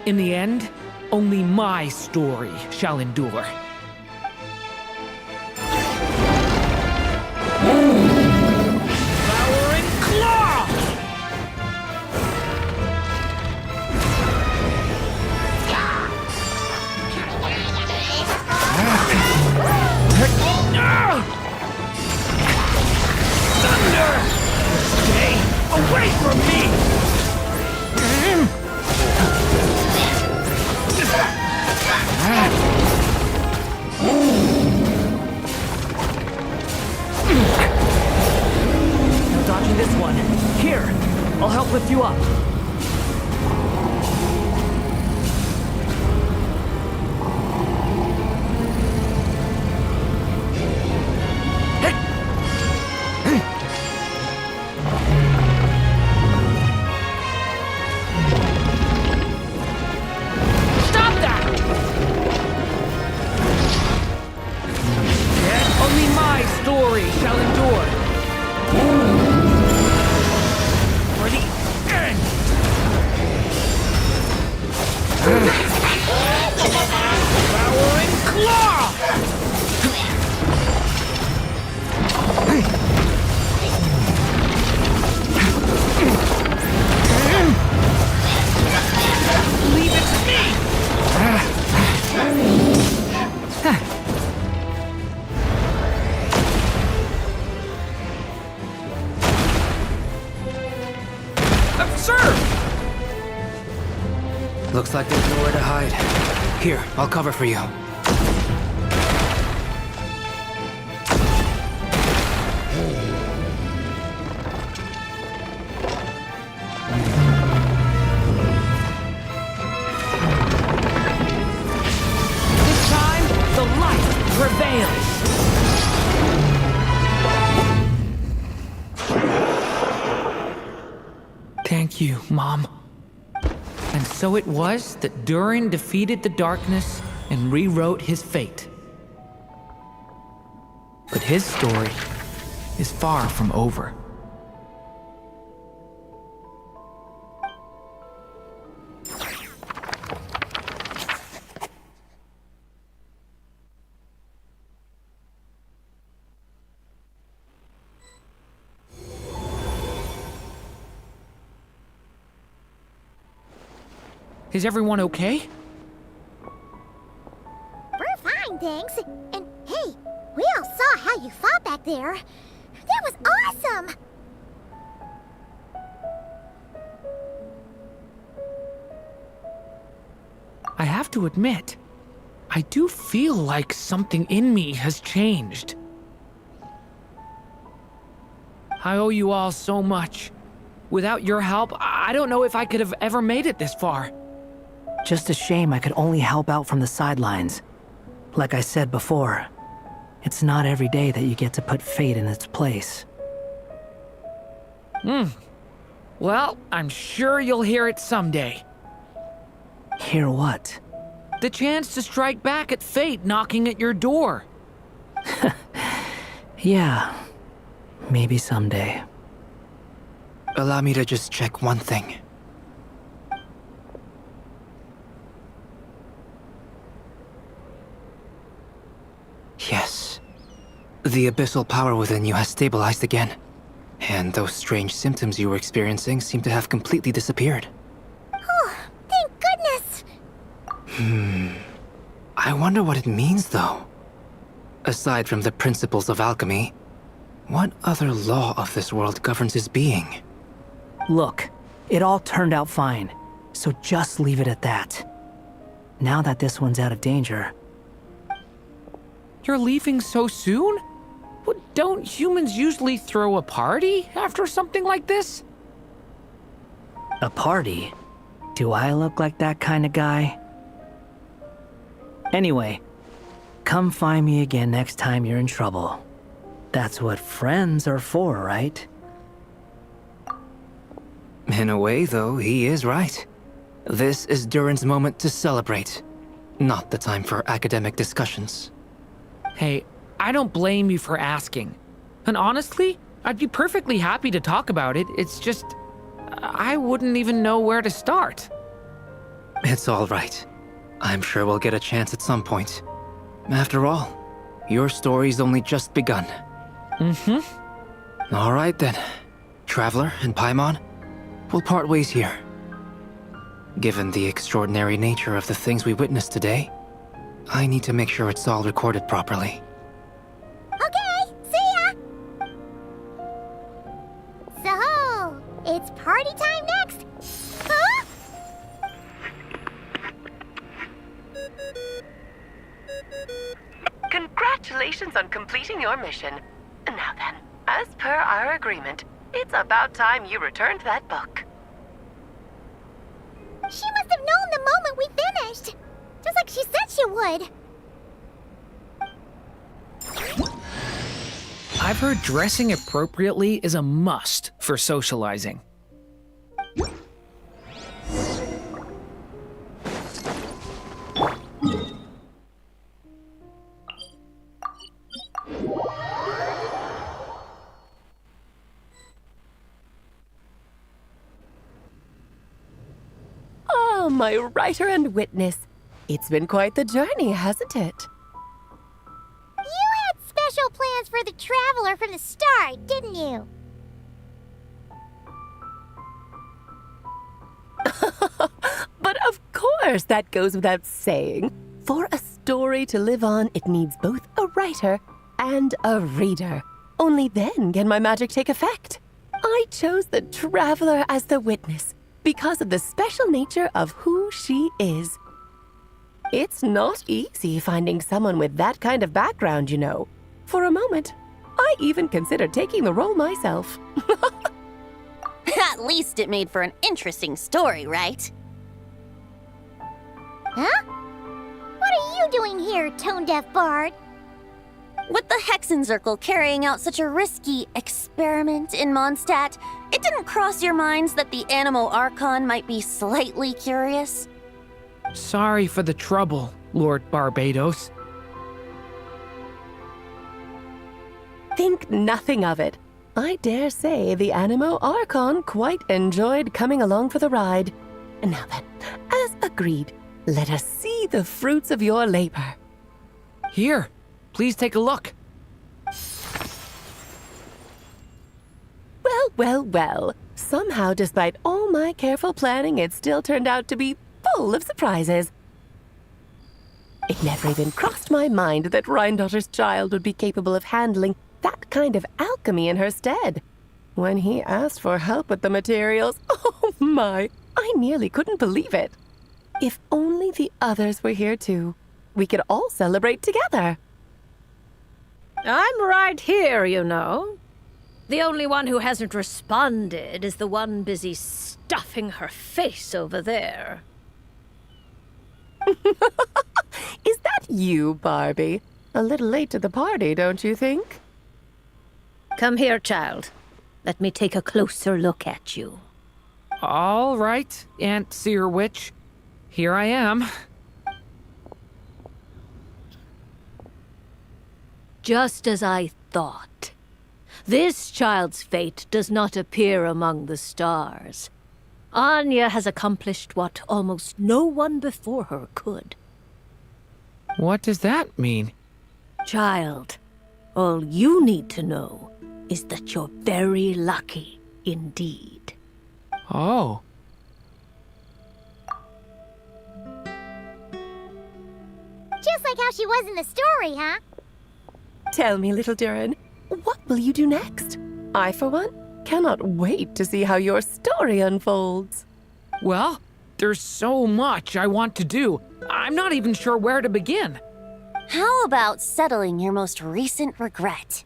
In the end, only my story shall endure. Devouring claw! Thunder! Stay away from me! No dodging this one. Here, I'll help lift you up. Absurd! Looks like there's nowhere to hide. Here, I'll cover for you. This time, the light prevails! Thank you, Mom. And so it was that Durin defeated the darkness and rewrote his fate. But his story is far from over. Is everyone okay? We're fine, thanks. And hey, we all saw how you fought back there. That was awesome! I have to admit, I do feel like something in me has changed. I owe you all so much. Without your help, I don't know if I could have ever made it this far. Just a shame I could only help out from the sidelines. Like I said before, it's not every day that you get to put fate in its place. Well, I'm sure you'll hear it someday. Hear what? The chance to strike back at fate knocking at your door. Yeah, maybe someday. Allow me to just check one thing. Yes. The abyssal power within you has stabilized again. And those strange symptoms you were experiencing seem to have completely disappeared. Oh, thank goodness! I wonder what it means, though. Aside from the principles of alchemy, what other law of this world governs his being? Look, it all turned out fine, so just leave it at that. Now that this one's out of danger... You're leaving so soon? Well, don't humans usually throw a party after something like this? A party? Do I look like that kind of guy? Anyway, come find me again next time you're in trouble. That's what friends are for, right? In a way, though, he is right. This is Durin's moment to celebrate, not the time for academic discussions. Hey, I don't blame you for asking. And honestly, I'd be perfectly happy to talk about it. It's just, I wouldn't even know where to start. It's all right. I'm sure we'll get a chance at some point. After all, your story's only just begun. All right then. Traveler and Paimon, we'll part ways here. Given the extraordinary nature of the things we witnessed today, I need to make sure it's all recorded properly. Okay, see ya! So, it's party time next? Huh? Congratulations on completing your mission. Now then, as per our agreement, it's about time you returned that book. She must have known the moment we finished! Just like she said she would! I've heard dressing appropriately is a must for socializing. Oh, my writer and witness. It's been quite the journey, hasn't it? You had special plans for the Traveler from the start, didn't you? But of course, that goes without saying. For a story to live on, it needs both a writer and a reader. Only then can my magic take effect. I chose the traveler as the witness because of the special nature of who she is. It's not easy finding someone with that kind of background, you know. For a moment, I even considered taking the role myself. At least it made for an interesting story, right? Huh? What are you doing here, tone-deaf bard? With the Hexenzirkel carrying out such a risky experiment in Mondstadt, it didn't cross your minds that the Animo Archon might be slightly curious? Sorry for the trouble, Lord Barbados. Think nothing of it. I dare say the Animo Archon quite enjoyed coming along for the ride. And now then, as agreed, let us see the fruits of your labor. Here, please take a look. Well, well, well. Somehow, despite all my careful planning, it still turned out to be full of surprises. It never even crossed my mind that Rhindotter's child would be capable of handling that kind of alchemy in her stead. When he asked for help with the materials, oh my, I nearly couldn't believe it. If only the others were here too, we could all celebrate together. I'm right here, you know. The only one who hasn't responded is the one busy stuffing her face over there. Is that you, Barbie? A little late to the party, don't you think? Come here, child. Let me take a closer look at you. All right, Aunt Seer Witch. Here I am. Just as I thought. This child's fate does not appear among the stars. Anya has accomplished what almost no one before her could. What does that mean? Child, all you need to know is that you're very lucky indeed. Oh. Just like how she was in the story, huh? Tell me, little Durin, what will you do next? I, for one, cannot wait to see how your story unfolds. Well, there's so much I want to do. I'm not even sure where to begin. How about settling your most recent regret?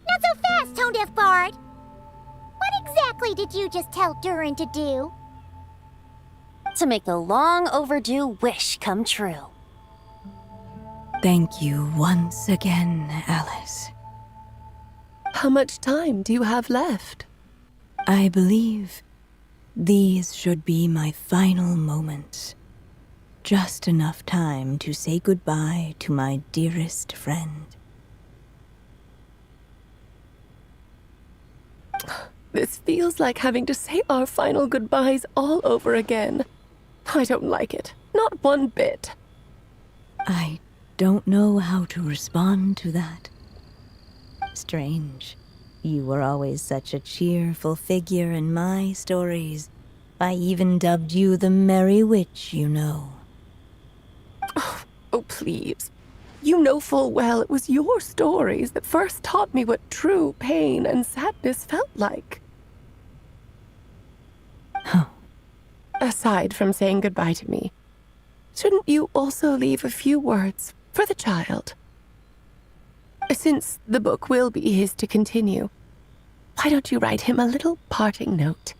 Not so fast, tone-deaf bard! What exactly did you just tell Durin to do? To make a long overdue wish come true. Thank you once again, Alice. How much time do you have left? I believe these should be my final moments. Just enough time to say goodbye to my dearest friend. This feels like having to say our final goodbyes all over again. I don't like it. Not one bit. I don't know how to respond to that. Strange. You were always such a cheerful figure in my stories. I even dubbed you the Merry Witch, you know. Oh, please. You know full well it was your stories that first taught me what true pain and sadness felt like. Aside from saying goodbye to me, shouldn't you also leave a few words for the child? Since the book will be his to continue, why don't you write him a little parting note?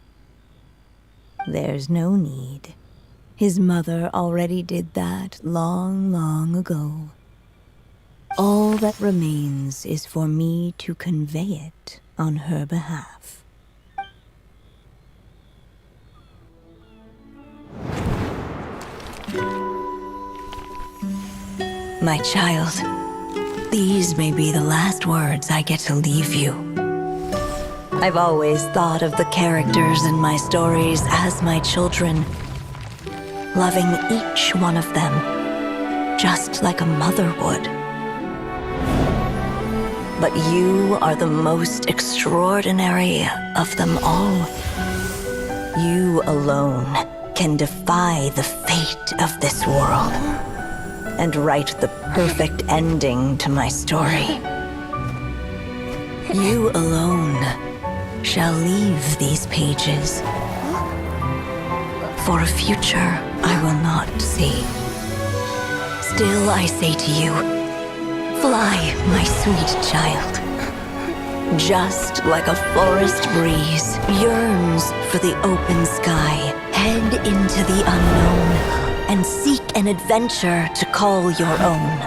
There's no need. His mother already did that long, long ago. All that remains is for me to convey it on her behalf. My child, these may be the last words I get to leave you. I've always thought of the characters in my stories as my children, loving each one of them, just like a mother would. But you are the most extraordinary of them all. You alone can defy the fate of this world and write the perfect ending to my story. You alone shall leave these pages for a future I will not see. Still I say to you, fly, my sweet child. Just like a forest breeze yearns for the open sky, head into the unknown and seek an adventure to call your own.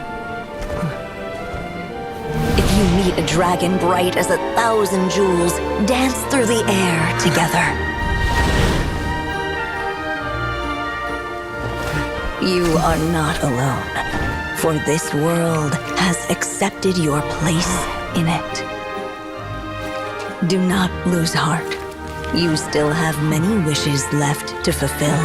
If you meet a dragon bright as 1,000 jewels, dance through the air together. You are not alone, for this world has accepted your place in it. Do not lose heart. You still have many wishes left to fulfill.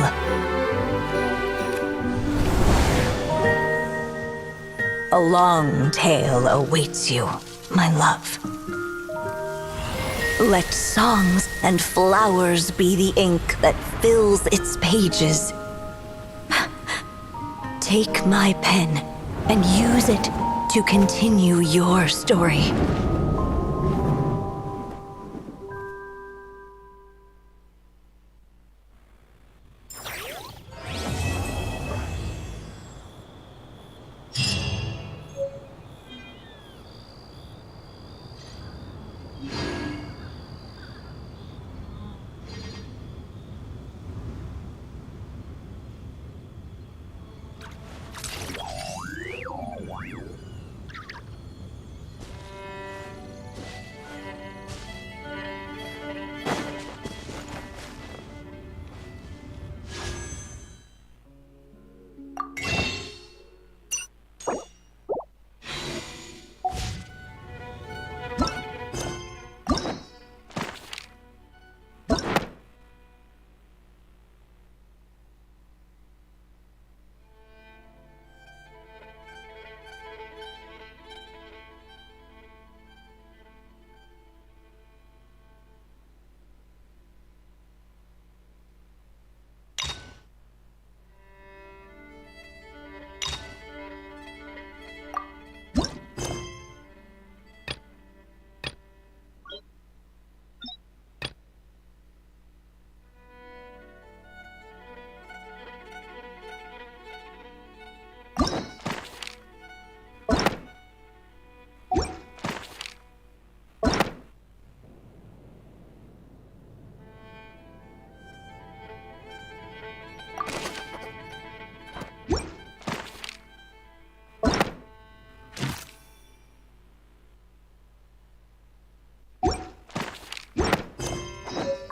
A long tale awaits you, my love. Let songs and flowers be the ink that fills its pages. Take my pen and use it to continue your story.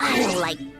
I like